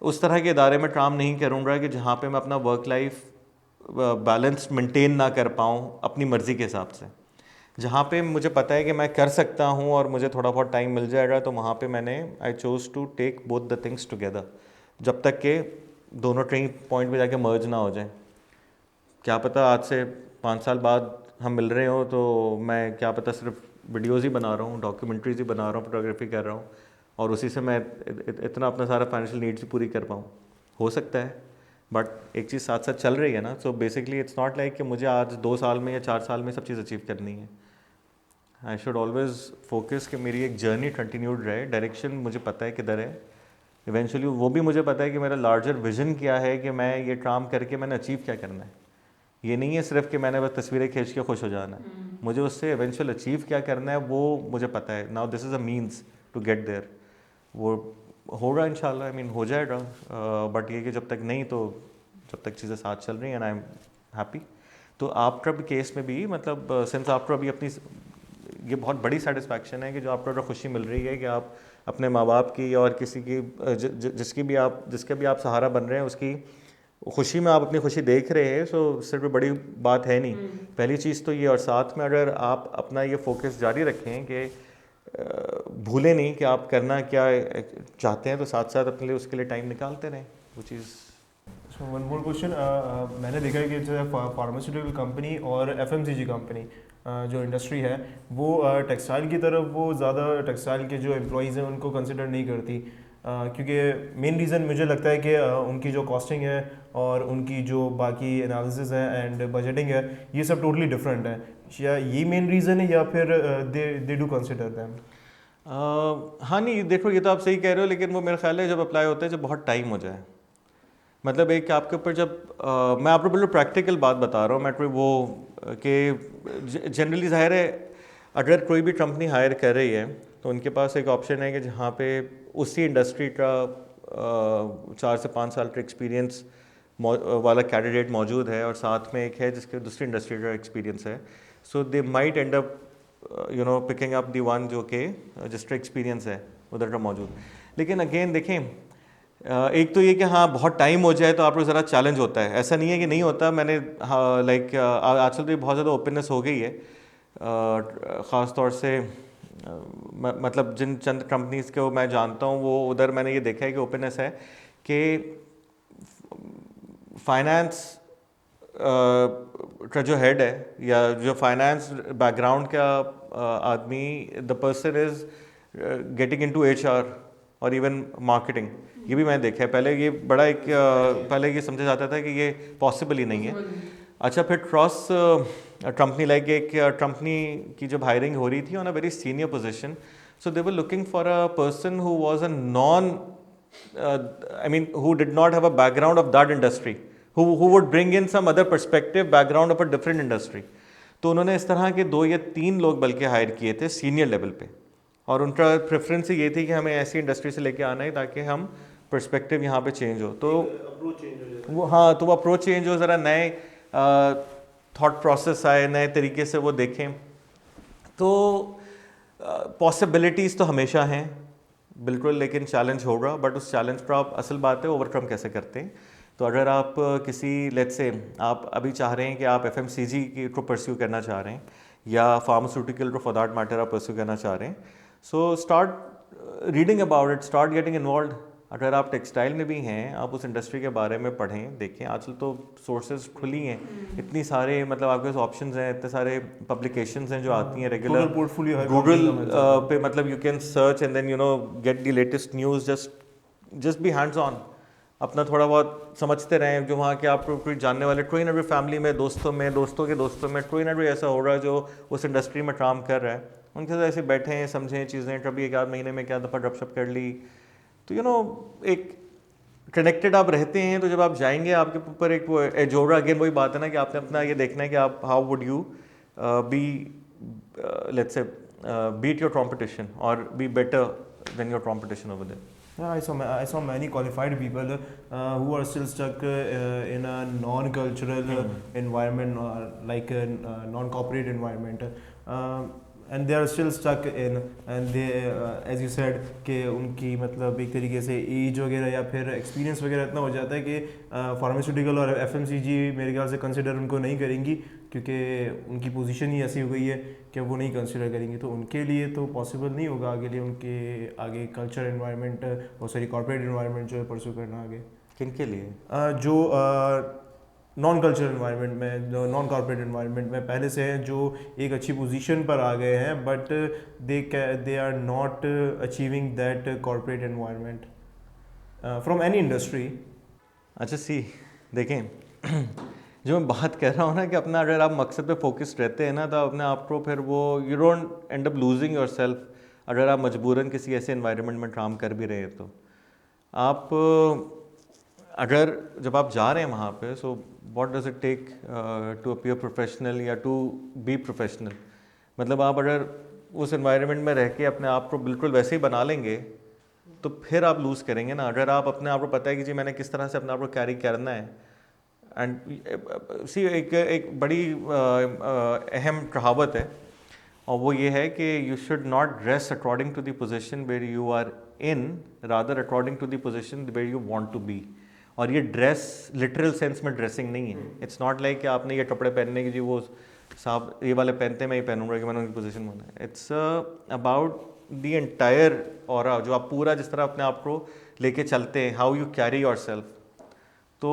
उस तरह के इदारे में काम नहीं करूँगा कि जहाँ पे मैं अपना वर्क लाइफ बैलेंस मेंटेन ना कर पाऊँ अपनी मर्ज़ी के हिसाब से। जहाँ पे मुझे पता है कि मैं कर सकता हूँ और मुझे थोड़ा बहुत टाइम मिल जाएगा, तो वहाँ पे मैंने I chose to take both the things together, जब तक के दोनों ट्रेन पॉइंट पे जाके मर्ज ना हो जाए। क्या पता आज से 5 साल बाद हम मिल रहे हो तो मैं क्या पता सिर्फ वीडियोज़ ही बना रहा हूँ, डॉक्यूमेंट्रीज ही बना रहा हूँ, फोटोग्राफी कर रहा हूँ, और उसी से मैं इतना अपना सारा फाइनेंशियल नीड्स ही पूरी कर पाऊँ, हो सकता है। बट एक चीज़ साथ साथ चल रही है ना, so basically it's not like कि मुझे आज 2 साल में या 4 साल में सब चीज़ अचीव करनी है। आई शुड ऑलवेज फोकस कि मेरी एक जर्नी कंटिन्यूड रहे, डायरेक्शन मुझे पता है किधर है, इवेंचुअली वो भी मुझे पता है कि मेरा लार्जर विजन क्या है, कि मैं ये काम करके मैंने अचीव क्या करना है। ये नहीं है सिर्फ कि मैंने बस तस्वीरें खींच के खुश हो जाना है, मुझे उससे इवेंचुअल अचीव क्या करना है वो मुझे पता है। Now this is a means to get there, वो होगा इंशाल्लाह, आई मीन हो जाएगा। बट ये कि जब तक नहीं, तो जब तक चीज़ें साथ चल रही हैं एंड आई एम हैप्पी। तो आपका भी केस में भी मतलब सिंस आपको अभी अपनी ये बहुत बड़ी सेटिस्फैक्शन है कि जो आपको खुशी मिल रही है कि आप अपने माँ बाप की और किसी की जिसके भी आप सहारा बन रहे हैं उसकी खुशी में आप अपनी खुशी देख रहे हैं, सो सिर्फ बड़ी बात है नहीं। पहली चीज़ तो ये, और साथ में अगर आप अपना ये फोकस जारी रखें कि भूलें नहीं कि आप करना क्या चाहते हैं, तो साथ साथ अपने लिए उसके लिए टाइम निकालते रहें वो चीज़। सो वन मोर क्वेश्चन, मैंने देखा है कि जो फार्मास्यूटिकल कंपनी और FMCG कंपनी जो इंडस्ट्री है वो टेक्सटाइल की तरफ वो ज़्यादा टेक्सटाइल के जो एम्प्लॉयज़ हैं उनको कंसिडर नहीं करती, क्योंकि मेन रीज़न मुझे लगता है कि उनकी जो कॉस्टिंग है और उनकी जो बाकी एनालिसिस है एंड बजटिंग है ये सब टोटली डिफरेंट है। या ये मेन रीज़न है या फिर दे डू कंसिडर दैम? हाँ नहीं देखो, ये तो आप सही कह रहे हो, लेकिन वो मेरा ख्याल है जब अप्लाई होता है जब बहुत टाइम हो जाए, मतलब एक आपके ऊपर जब मैं आपको बिल्कुल प्रैक्टिकल बात बता रहा हूँ, मैं वो कि जनरली ज़ाहिर है अगर कोई भी कंपनी हायर कर रही है तो उनके पास एक ऑप्शन है कि जहाँ पे उसी इंडस्ट्री का 4 से 5 साल का एक्सपीरियंस वाला कैंडिडेट मौजूद है और साथ में एक है जिसके दूसरी इंडस्ट्री का एक्सपीरियंस है, so they might end up picking up the one जो कि जिसका एक्सपीरियंस है उधर का मौजूद। लेकिन अगेन देखें, एक तो ये कि हाँ बहुत टाइम हो जाए तो आप लोग ज़रा चैलेंज होता है, ऐसा नहीं है कि नहीं होता। मैंने हाँ लाइक आजकल तो बहुत ज़्यादा ओपननेस हो गई है, ख़ास तौर से मतलब जिन चंद कंपनीज़ को मैं जानता हूँ वो उधर मैंने ये देखा है कि ओपननेस है कि फाइनेंस का जो हेड है या जो फाइनेंस बैकग्राउंड का आदमी, the person is getting into HR और इवन मार्केटिंग, ये भी मैंने देखा है। पहले ये बड़ा एक पहले ये समझा जाता था कि ये पॉसिबल ही नहीं है। अच्छा, फिर क्रॉस कंपनी लाइक एक कंपनी की जब हायरिंग हो रही थी on a very senior position, so they were looking for a person who was a non I mean who did not have a background of that industry, who would bring in some other perspective background of a different industry. तो उन्होंने इस तरह के 2 या 3 लोग बल्कि higher किए थे सीनियर लेवल पे, और उनका प्रेफरेंस ये थी कि हमें ऐसी इंडस्ट्री से लेके आना है ताकि हम पर्सपेक्टिव यहाँ पे चेंज हो, तो वो हाँ, तो वो अप्रोच चेंज हो, ज़रा नए थॉट प्रोसेस आए, नए तरीके से वो देखें। तो पॉसिबिलिटीज़ तो हमेशा हैं बिल्कुल, लेकिन चैलेंज होगा, बट उस चैलेंज पर आप असल बात है ओवरकम कैसे करते हैं। तो अगर आप किसी लेट्स से आप अभी चाह रहे हैं कि आप FMCG को परस्यू करना चाह रहे हैं या फार्मास्यूटिकल को फॉर दैट मैटर आप परस्यू करना चाह रहे हैं, so start reading about it, start getting involve. अगर आप टेक्सटाइल में भी हैं, आप उस इंडस्ट्री के बारे में पढ़ें, देखें। आजकल तो सोर्सेज खुली हैं, इतनी सारे मतलब आपके पास ऑप्शंस हैं, इतने सारे पब्लिकेशंस हैं जो आती हैं रेगुलर गूगल पे, मतलब you can search and then get the latest news. Just be hands on, अपना थोड़ा बहुत समझते रहें। जो वहाँ के आपको कोई जानने वाले कोई ना कोई फैमिली में, दोस्तों के दोस्तों में कोई ना कोई ऐसा हो रहा है जो उस इंडस्ट्री में काम कर रहा है, उनके साथ ऐसे बैठें, समझें चीज़ें, कभी 1 आध महीने में क्या दफ़ा गपशप कर ली, तो एक कनेक्टेड आप रहते हैं। तो जब आप जाएंगे आपके ऊपर एक वो एज होगा। अगेन वही बात है ना कि आपने अपना ये देखना है कि आप how would you be let's say beat your competition और be better than your competition over there. Yeah, I saw many qualified people who are still stuck in a non-cultural environment, like a non-corporate environment, and they are still stuck in, and they as you said कि उनकी मतलब एक तरीके से as वगैरह या फिर experience वगैरह इतना हो जाता है कि फार्मास्यूटिकल और FMCG मेरे ख्याल से कंसिडर उनको नहीं करेंगी, क्योंकि उनकी पोजीशन ही ऐसी हो गई है कि वो नहीं कंसिडर करेंगी। तो उनके लिए तो पॉसिबल नहीं होगा आगे लिए उनके आगे कल्चर एनवायरनमेंट और सॉरी कॉर्पोरेट एनवायरनमेंट जो है परस्यू करना आगे। किन के लिए? जो नॉन कल्चरल एनवायरनमेंट में, जो नॉन कॉर्पोरेट एनवायरनमेंट में पहले से हैं, जो एक अच्छी पोजीशन पर आ गए हैं, but they are not achieving that corporate environment from any industry. अच्छा देखें जो मैं बात कह रहा हूँ ना कि अपना अगर आप मकसद पे फोकस्ड रहते हैं ना, तो अपने आप को फिर वो you don't and up losing your self. अगर आप मजबूरन किसी ऐसे एनवायरनमेंट में काम कर भी रहे हैं, तो आप अगर जब आप जा रहे हैं वहाँ पे, so what does it take to appear professional या टू बी प्रोफेशनल। मतलब आप अगर उस एनवायरनमेंट में रह के अपने आप को बिल्कुल वैसे ही बना लेंगे, तो फिर आप लूज़ करेंगे ना। अगर आप अपने आप को पता है कि जी मैंने किस तरह से अपने आप को कैरी करना है, एंड सी एक बड़ी अहम कहावत है, और वो ये है कि you should not dress according to the position where you are in, rather according to the position where you want to be. और ये ड्रेस लिटरल सेंस में ड्रेसिंग नहीं है। इट्स नॉट लाइक कि आपने ये कपड़े पहनने की जी वो साहब ये वाले पहनते मैं ही पहनूंगा कि मैंने उनकी पोजीशन में होना है। It's about the entire aura, जो आप पूरा जिस तरह अपने आप को लेके चलते हैं, how you carry your self. तो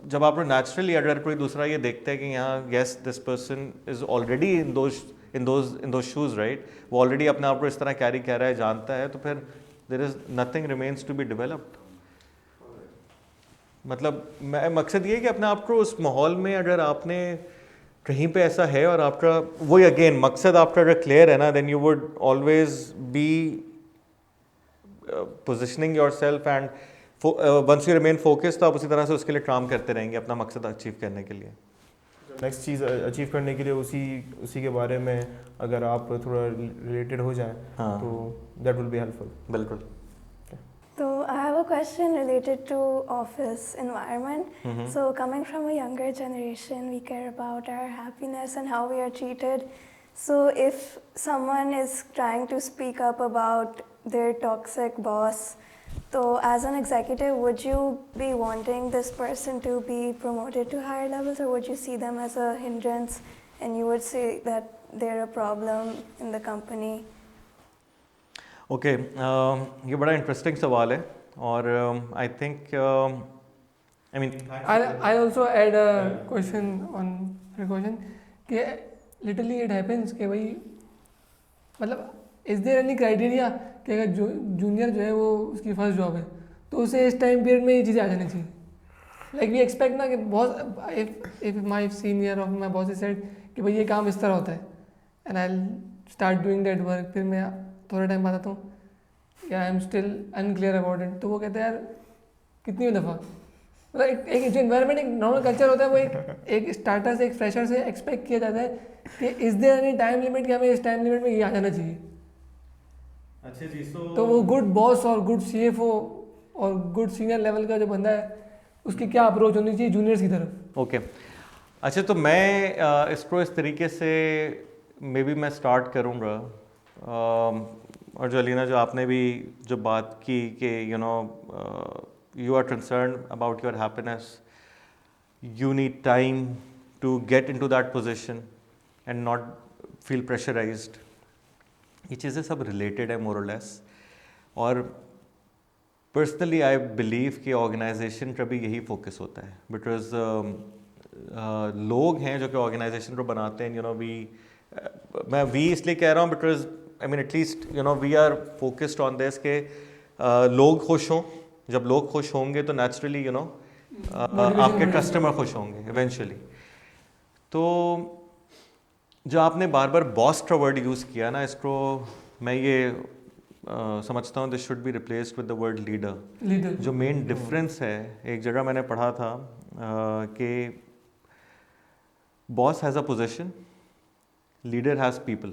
जब आप नेचुरली अगर कोई दूसरा ये देखता है कि यहाँ yes this person is already in those shoes right, वो ऑलरेडी अपने आप को इस तरह कैरी कर रहा है, जानता है, तो फिर there is nothing remains to be developed. मतलब मैं मकसद ये है कि अपने आप को उस माहौल में अगर आपने कहीं पे ऐसा है और आपका वही अगेन मकसद आपका अगर क्लियर है ना, then you would always be positioning yourself and once you remain focused, तो आप उसी तरह से उसके लिए काम करते रहेंगे अपना मकसद अचीव करने के लिए। नेक्स्ट चीज़ अचीव करने के लिए उसी के बारे में अगर आप थोड़ा रिलेटेड हो जाएं, हाँ, तो दैट विल बी हेल्पफुल। बिल्कुल। So I have a question related to office environment. So coming from a younger generation, we care about our happiness and how we are treated. So if someone is trying to speak up about their toxic boss, so as an executive, would you be wanting this person to be promoted to higher levels, or would you see them as a hindrance and you would say that they're a problem in the company? Okay, ये बड़ा interesting सवाल है, और आई think I mean I also add a question on your question कि literally it happens कि भाई मतलब is there any criteria कि अगर जूनियर जो है वो उसकी फर्स्ट जॉब है तो उसे इस टाइम पीरियड में ये चीज़ें आ जानी चाहिए. लाइक वी एक्सपेक्ट ना कि बहुत इफ माई सीनियर और माई बॉस सेड कि भाई ये काम इस तरह होता है and I start doing that work, फिर मैं थोड़ा टाइम बाद आता हूँ या I am still unclear about it, तो वो कहते हैं यार कितनी दफ़ा मतलब एक जो इन्वायरमेंट एक नॉर्मल कल्चर होता है वो एक स्टार्टर से एक फ्रेशर से एक्सपेक्ट किया जाता है कि is there any time limit कि हमें इस टाइम लिमिट में ये आ जाना चाहिए. अच्छा जी. तो वो गुड बॉस और गुड CFO और गुड सीनियर लेवल का जो बंदा है उसकी क्या अप्रोच होनी चाहिए जूनियर्स की तरफ. ओके. अच्छा, तो मैं इसको इस तरीके से मे बी मैं स्टार्ट करूँगा. और जो अलीना, जो आपने भी जो बात की कि you are concerned about your happiness, you need time to get into that position and not feel pressurized. ये चीज़ें सब related है more or less. और personally I believe कि organization का भी यही focus होता है, because लोग हैं जो कि organization को बनाते हैं. मैं we इसलिए कह रहा हूँ because I mean at least we are focused on this कि लोग खुश हों. जब लोग खुश होंगे तो नेचुरली आपके कस्टमर खुश होंगे इवेंचुअली. तो जो आपने बार बार बॉस का वर्ड यूज़ किया ना, इसको मैं ये समझता हूँ this should be replaced with the word leader. जो मेन डिफरेंस है, एक जगह मैंने पढ़ा था कि boss has a position, leader has people.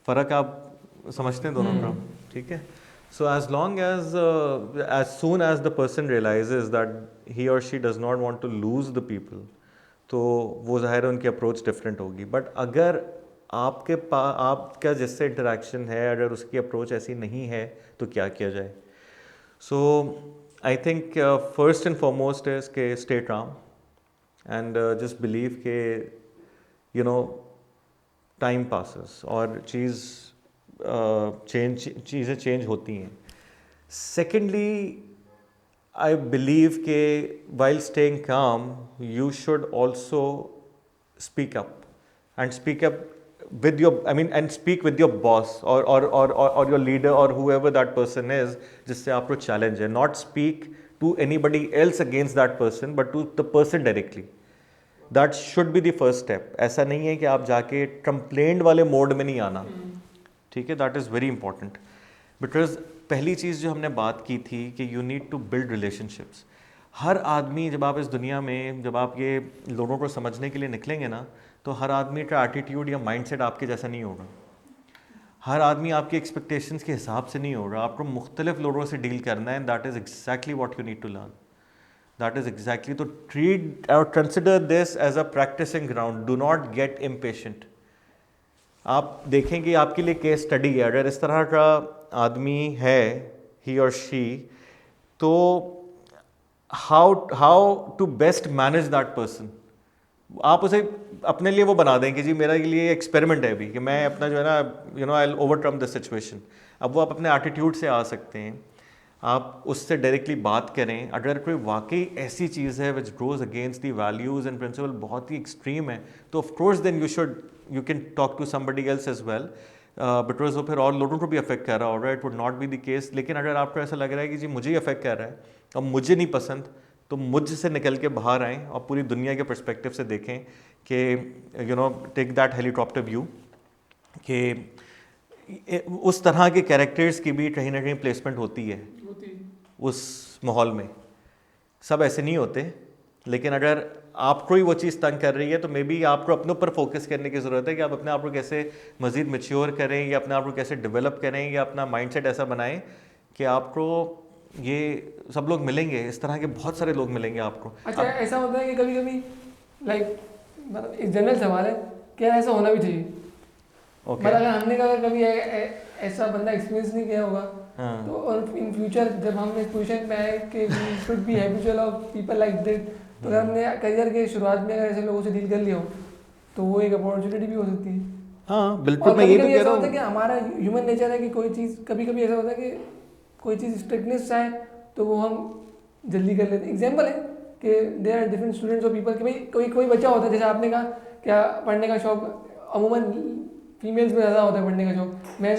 फ़र्क आप समझते हैं दोनों का? ठीक है. So as soon as the person realizes that he or she does not want to lose the people, तो वो ज़ाहिर है उनकी अप्रोच डिफरेंट होगी. बट अगर आपका जिससे इंटरेक्शन है, अगर उसकी अप्रोच ऐसी नहीं है तो क्या किया जाए? So I think first and foremost is के stay calm and just believe के टाइम पासेस और चीज़ें चेंज होती हैं. सेकेंडली, आई बिलीव के while staying calm you should also speak up and speak up with your and speak with your boss or your leader or whoever that person is जिससे आपको challenge है. Not speak to anybody else against that person but to the person directly. That should be the first step. ऐसा नहीं है कि आप जाके complaint वाले मोड में नहीं आना. ठीक है, that is very important. Because पहली चीज़ जो हमने बात की थी कि you need to build relationships. हर आदमी, जब आप इस दुनिया में, जब आप ये लोगों को समझने के लिए निकलेंगे ना, तो हर आदमी का एटीट्यूड या माइंडसेट आपके जैसा नहीं होगा. हर आदमी आपकी एक्सपेक्टेशंस के हिसाब से नहीं होगा. आपको मुख्तलिफ लोगों से डील करना है. That is exactly what you need to learn. That is exactly. तो ट्रीट और consider this as a practising ground. Do not get impatient. आप देखें कि आपके लिए केस स्टडी है. अगर इस तरह का आदमी है, ही और शी, तो how to best manage that person. आप उसे अपने लिए वो बना दें कि जी मेरा के लिए एक्सपेरिमेंट है अभी, कि मैं अपना जो है ना आई ओवरकम दिस सिचुएशन. अब वो आप अपने एटीट्यूड से आ सकते हैं. आप उससे डायरेक्टली बात करें. अगर कोई वाकई ऐसी चीज़ है which goes against the values and principle, बहुत ही एक्सट्रीम है, तो of course then you can talk to somebody else as well, because वो फिर और लोगों को भी अफेक्ट कर रहा होगा. It would not be the case. लेकिन अगर आपको ऐसा लग रहा है कि जी मुझे ही अफेक्ट कर रहा है और मुझे नहीं पसंद, तो मुझसे निकल के बाहर आएँ और पूरी दुनिया के पर्सपेक्टिव से देखें कि टेक दैट हेलीकॉप्टर व्यू, कि उस तरह के कैरेक्टर्स की भी कहीं ना कहीं प्लेसमेंट होती है उस माहौल में. सब ऐसे नहीं होते. लेकिन अगर आपको ही वो चीज़ तंग कर रही है तो मे बी आपको अपने ऊपर फोकस करने की ज़रूरत है कि आप अपने आप को कैसे मज़ीद मैच्योर करें, या अपने आप को कैसे डेवलप करें, या अपना माइंडसेट ऐसा बनाएं कि आपको ये सब लोग मिलेंगे. इस तरह के बहुत सारे लोग मिलेंगे आपको. अच्छा, ऐसा होता है कि कभी कभी लाइक मतलब एक जनरल सवाल है कि ऐसा होना भी चाहिए. मतलब अगर हमने कभी ऐसा बंदा एक्सपीरियंस नहीं किया होगा, तो और इन फ्यूचर जब हम इस पोजीशन पे आए कि we should be habitual of people like that, तो अगर हमने करियर के शुरुआत में अगर ऐसे लोगों से डील कर लिया हो तो वो एक अपॉर्चुनिटी भी हो सकती है. हाँ बिल्कुल. मैं ये भी कह रहा हूँ कि हमारा ह्यूमन नेचर है कि कोई चीज़ कभी कभी ऐसा होता है कि कोई चीज़ स्ट्रिक्टनेस चाहे तो वो हम जल्दी कर लेते हैं. एग्जाम्पल है कि देयर आर डिफरेंट स्टूडेंट्स और पीपल, कि भाई कोई बच्चा होता है, जैसे आपने कहा क्या पढ़ने का शौक अमूमन फीमेल्स में ज़्यादा होता है पढ़ने का शौक. मैं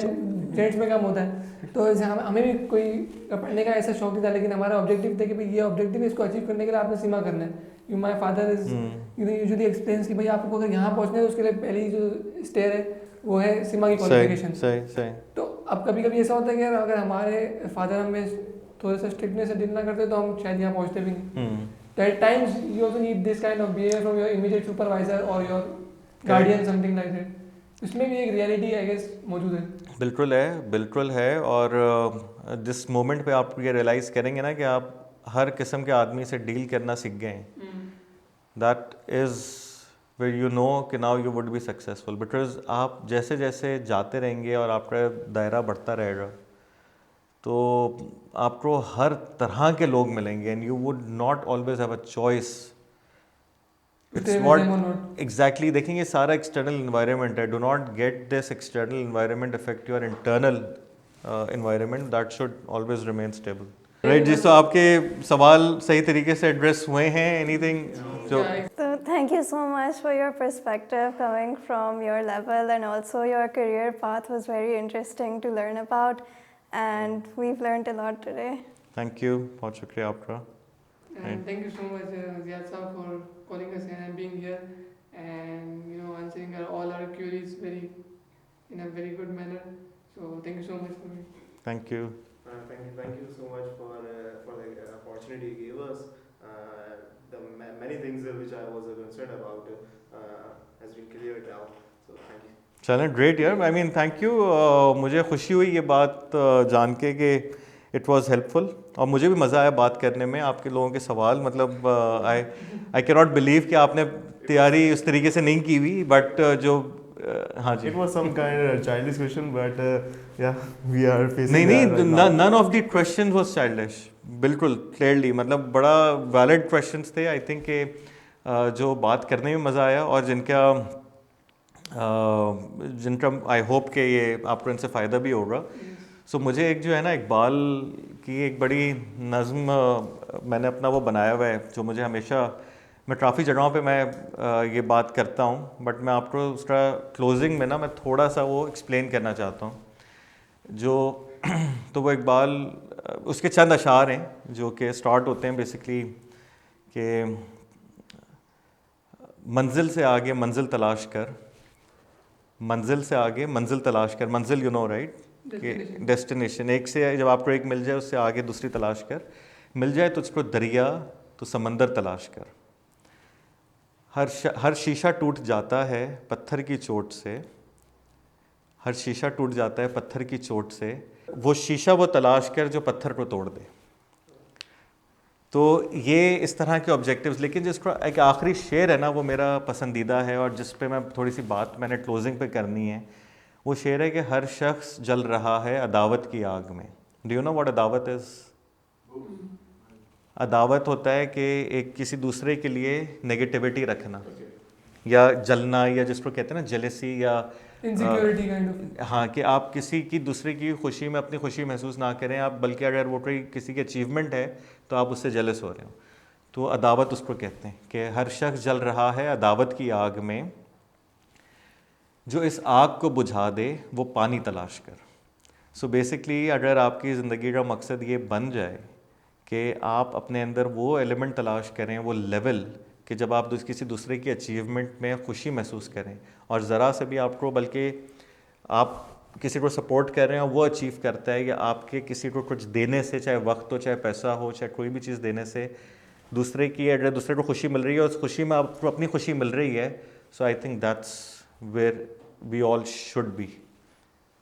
फ्रेंड्स में कम होता है। तो जैसे हमें भी कोई पढ़ने का ऐसा शौक नहीं था, लेकिन हमारा ऑब्जेक्टिव था कि भाई ये ऑब्जेक्टिव है, इसको अचीव करने के लिए आपने सीमा करना है। You my father is usually explains कि भाई आपको अगर यहाँ पहुँचना है तो उसके लिए पहली जो स्टेयर है वो है सीमा की क्वालिफिकेशन। सही। तो अब कभी कभी ऐसा होता है कि यार अगर हमारे फादर हमें थोड़ा सा स्ट्रिक्टनेस से डील ना करते तो हम शायद यहाँ पहुँचते भी नहीं। तो at times you also need this kind of behaviour from your immediate supervisor और your guardian, something like that. इसमें भी एक रियलिटी आई गेस मौजूद है। बिल्कुल है। और जिस मोमेंट पे आप ये रियलाइज़ करेंगे ना कि आप हर किस्म के आदमी से डील करना सीख गए हैं, that is where you know कि now you would be successful. Because आप जैसे जैसे जाते रहेंगे और आपका दायरा बढ़ता रहेगा तो आपको हर तरह के लोग मिलेंगे and you would not always have a choice. It's what exactly देखेंगे, सारा एक्सटर्नल इन्वायरमेंट है। Do not get this external environment affect your internal environment, that should always remain stable. Right जी, तो आपके सवाल सही तरीके से एड्रेस हुए हैं। एनीथिंग जो So thank you so much for your perspective coming from your level, and also your career path was very interesting to learn about, and we've learned a lot today. Thank you, बहुत शुक्रिया आपका। And thank you so much, Ziad Saab, for calling us and being here, and answering all our queries in a very good manner. So thank you so much for me. Thank you. Thank you so much for the opportunity you gave us. The many things which I was concerned about has been cleared out. So thank you. चलें, great यार, I mean thank you. मुझे खुशी हुई ये बात जान के कि इट वाज हेल्पफुल, और मुझे भी मज़ा आया बात करने में। आपके लोगों के सवाल मतलब आई कैन नॉट बिलीव कि आपने तैयारी उस तरीके से नहीं की हुई, बट जो हाँ जी, It was some kind of childish question, but yeah, we are facing नहीं that right now. none of the questions was childish, बिल्कुल क्लियरली, मतलब बड़ा वैलिड क्वेश्चंस थे। आई थिंक कि जो बात करने में मज़ा आया और जिनका आई होप कि ये आपको इनसे फ़ायदा भी होगा। सो मुझे एक जो है ना इकबाल की एक बड़ी नज़्म मैंने अपना वो बनाया हुआ है, जो मुझे हमेशा, मैं काफ़ी जगहों पे मैं ये बात करता हूँ, बट मैं आपको उसका क्लोजिंग में ना मैं थोड़ा सा वो एक्सप्लेन करना चाहता हूँ। जो तो वो इकबाल, उसके चंद अशार हैं जो कि स्टार्ट होते हैं बेसिकली कि मंजिल से आगे मंजिल तलाश कर, मंजिल से आगे मंजिल तलाश कर, मंजिल यू नो राइट, कि डेस्टिनेशन, एक से जब आपको एक मिल जाए उससे आगे दूसरी तलाश कर, मिल जाए तुझको दरिया तो समंदर तलाश कर, हर शीशा टूट जाता है पत्थर की चोट से, हर शीशा टूट जाता है पत्थर की चोट से, वो शीशा वो तलाश कर जो पत्थर को तोड़ दे। तो ये इस तरह के ऑब्जेक्टिव्स, लेकिन जिसका एक आखिरी शेर है ना वो मेरा पसंदीदा है और जिस पे मैं थोड़ी सी बात मैंने क्लोजिंग पे करनी है। वो शेर है कि हर शख्स जल रहा है अदावत की आग में। डू यू नो व्हाट अदावत इज़? अदावत होता है कि एक किसी दूसरे के लिए नेगेटिविटी रखना या जलना, या जिसको कहते हैं ना जेलेसी या इनसिक्योरिटी काइंड ऑफ। हाँ, कि आप किसी की दूसरे की खुशी में अपनी खुशी महसूस ना करें आप, बल्कि अगर वो कोई किसी की अचीवमेंट है तो आप उससे जेलस हो रहे हो। तो अदावत उसको कहते हैं कि हर शख्स जल रहा है अदावत की आग में, जो इस आग को बुझा दे वो पानी तलाश कर। सो बेसिकली अगर आपकी ज़िंदगी का मकसद ये बन जाए कि आप अपने अंदर वो एलिमेंट तलाश करें, वो लेवल, कि जब आप किसी दूसरे की अचीवमेंट में खुशी महसूस करें और ज़रा से भी आपको, बल्कि आप किसी को सपोर्ट कर रहे हैं और वो अचीव करता है, या आपके किसी को कुछ देने से, चाहे वक्त हो, चाहे पैसा हो, चाहे कोई भी चीज़ देने से दूसरे की, अगर दूसरे को खुशी मिल रही है और उस खुशी में आपको अपनी खुशी मिल रही है, so I think that's where we all should be,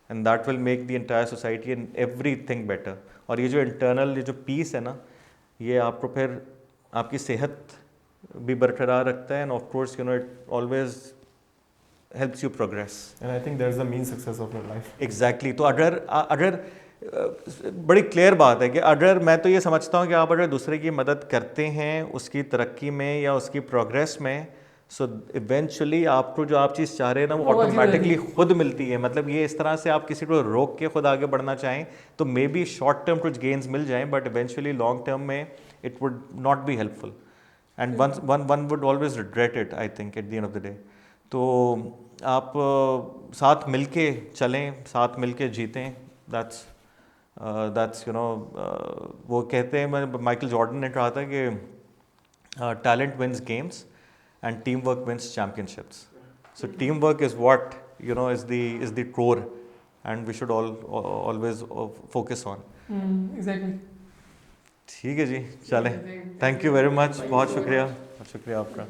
and that will make the entire society and everything better. और ये जो इंटरनल ये जो पीस है ना, ये आपको फिर आपकी सेहत भी बरकरार रखता है, end of course you know it always helps you progress. And I think that's the main success of your life. Exactly. तो अगर बड़ी क्लियर बात है कि अगर मैं तो ये समझता हूँ कि आप अगर दूसरे की मदद करते हैं उसकी तरक्की में या उसकी प्रोग्रेस में, सो इवेंचुअली आपको जो आप चीज़ चाह रहे हैं ना वो ऑटोमेटिकली खुद मिलती है। मतलब ये इस तरह से आप किसी को रोक के खुद आगे बढ़ना चाहें तो मे बी शॉर्ट टर्म कुछ गेन्स मिल जाएं, बट इवेंचुअली लॉन्ग टर्म में it would not be helpful and one would always regret it, I think, at the end of the day. तो आप साथ मिलके चलें, साथ मिलके जीतें, that's you know वो कहते हैं, माइकल जॉर्डन ने कहा था कि talent wins games and teamwork wins championships. So teamwork is what you know is the core, and we should always focus on. Exactly. ठीक है जी, चलें. Thank you very much. बहुत शुक्रिया आपका.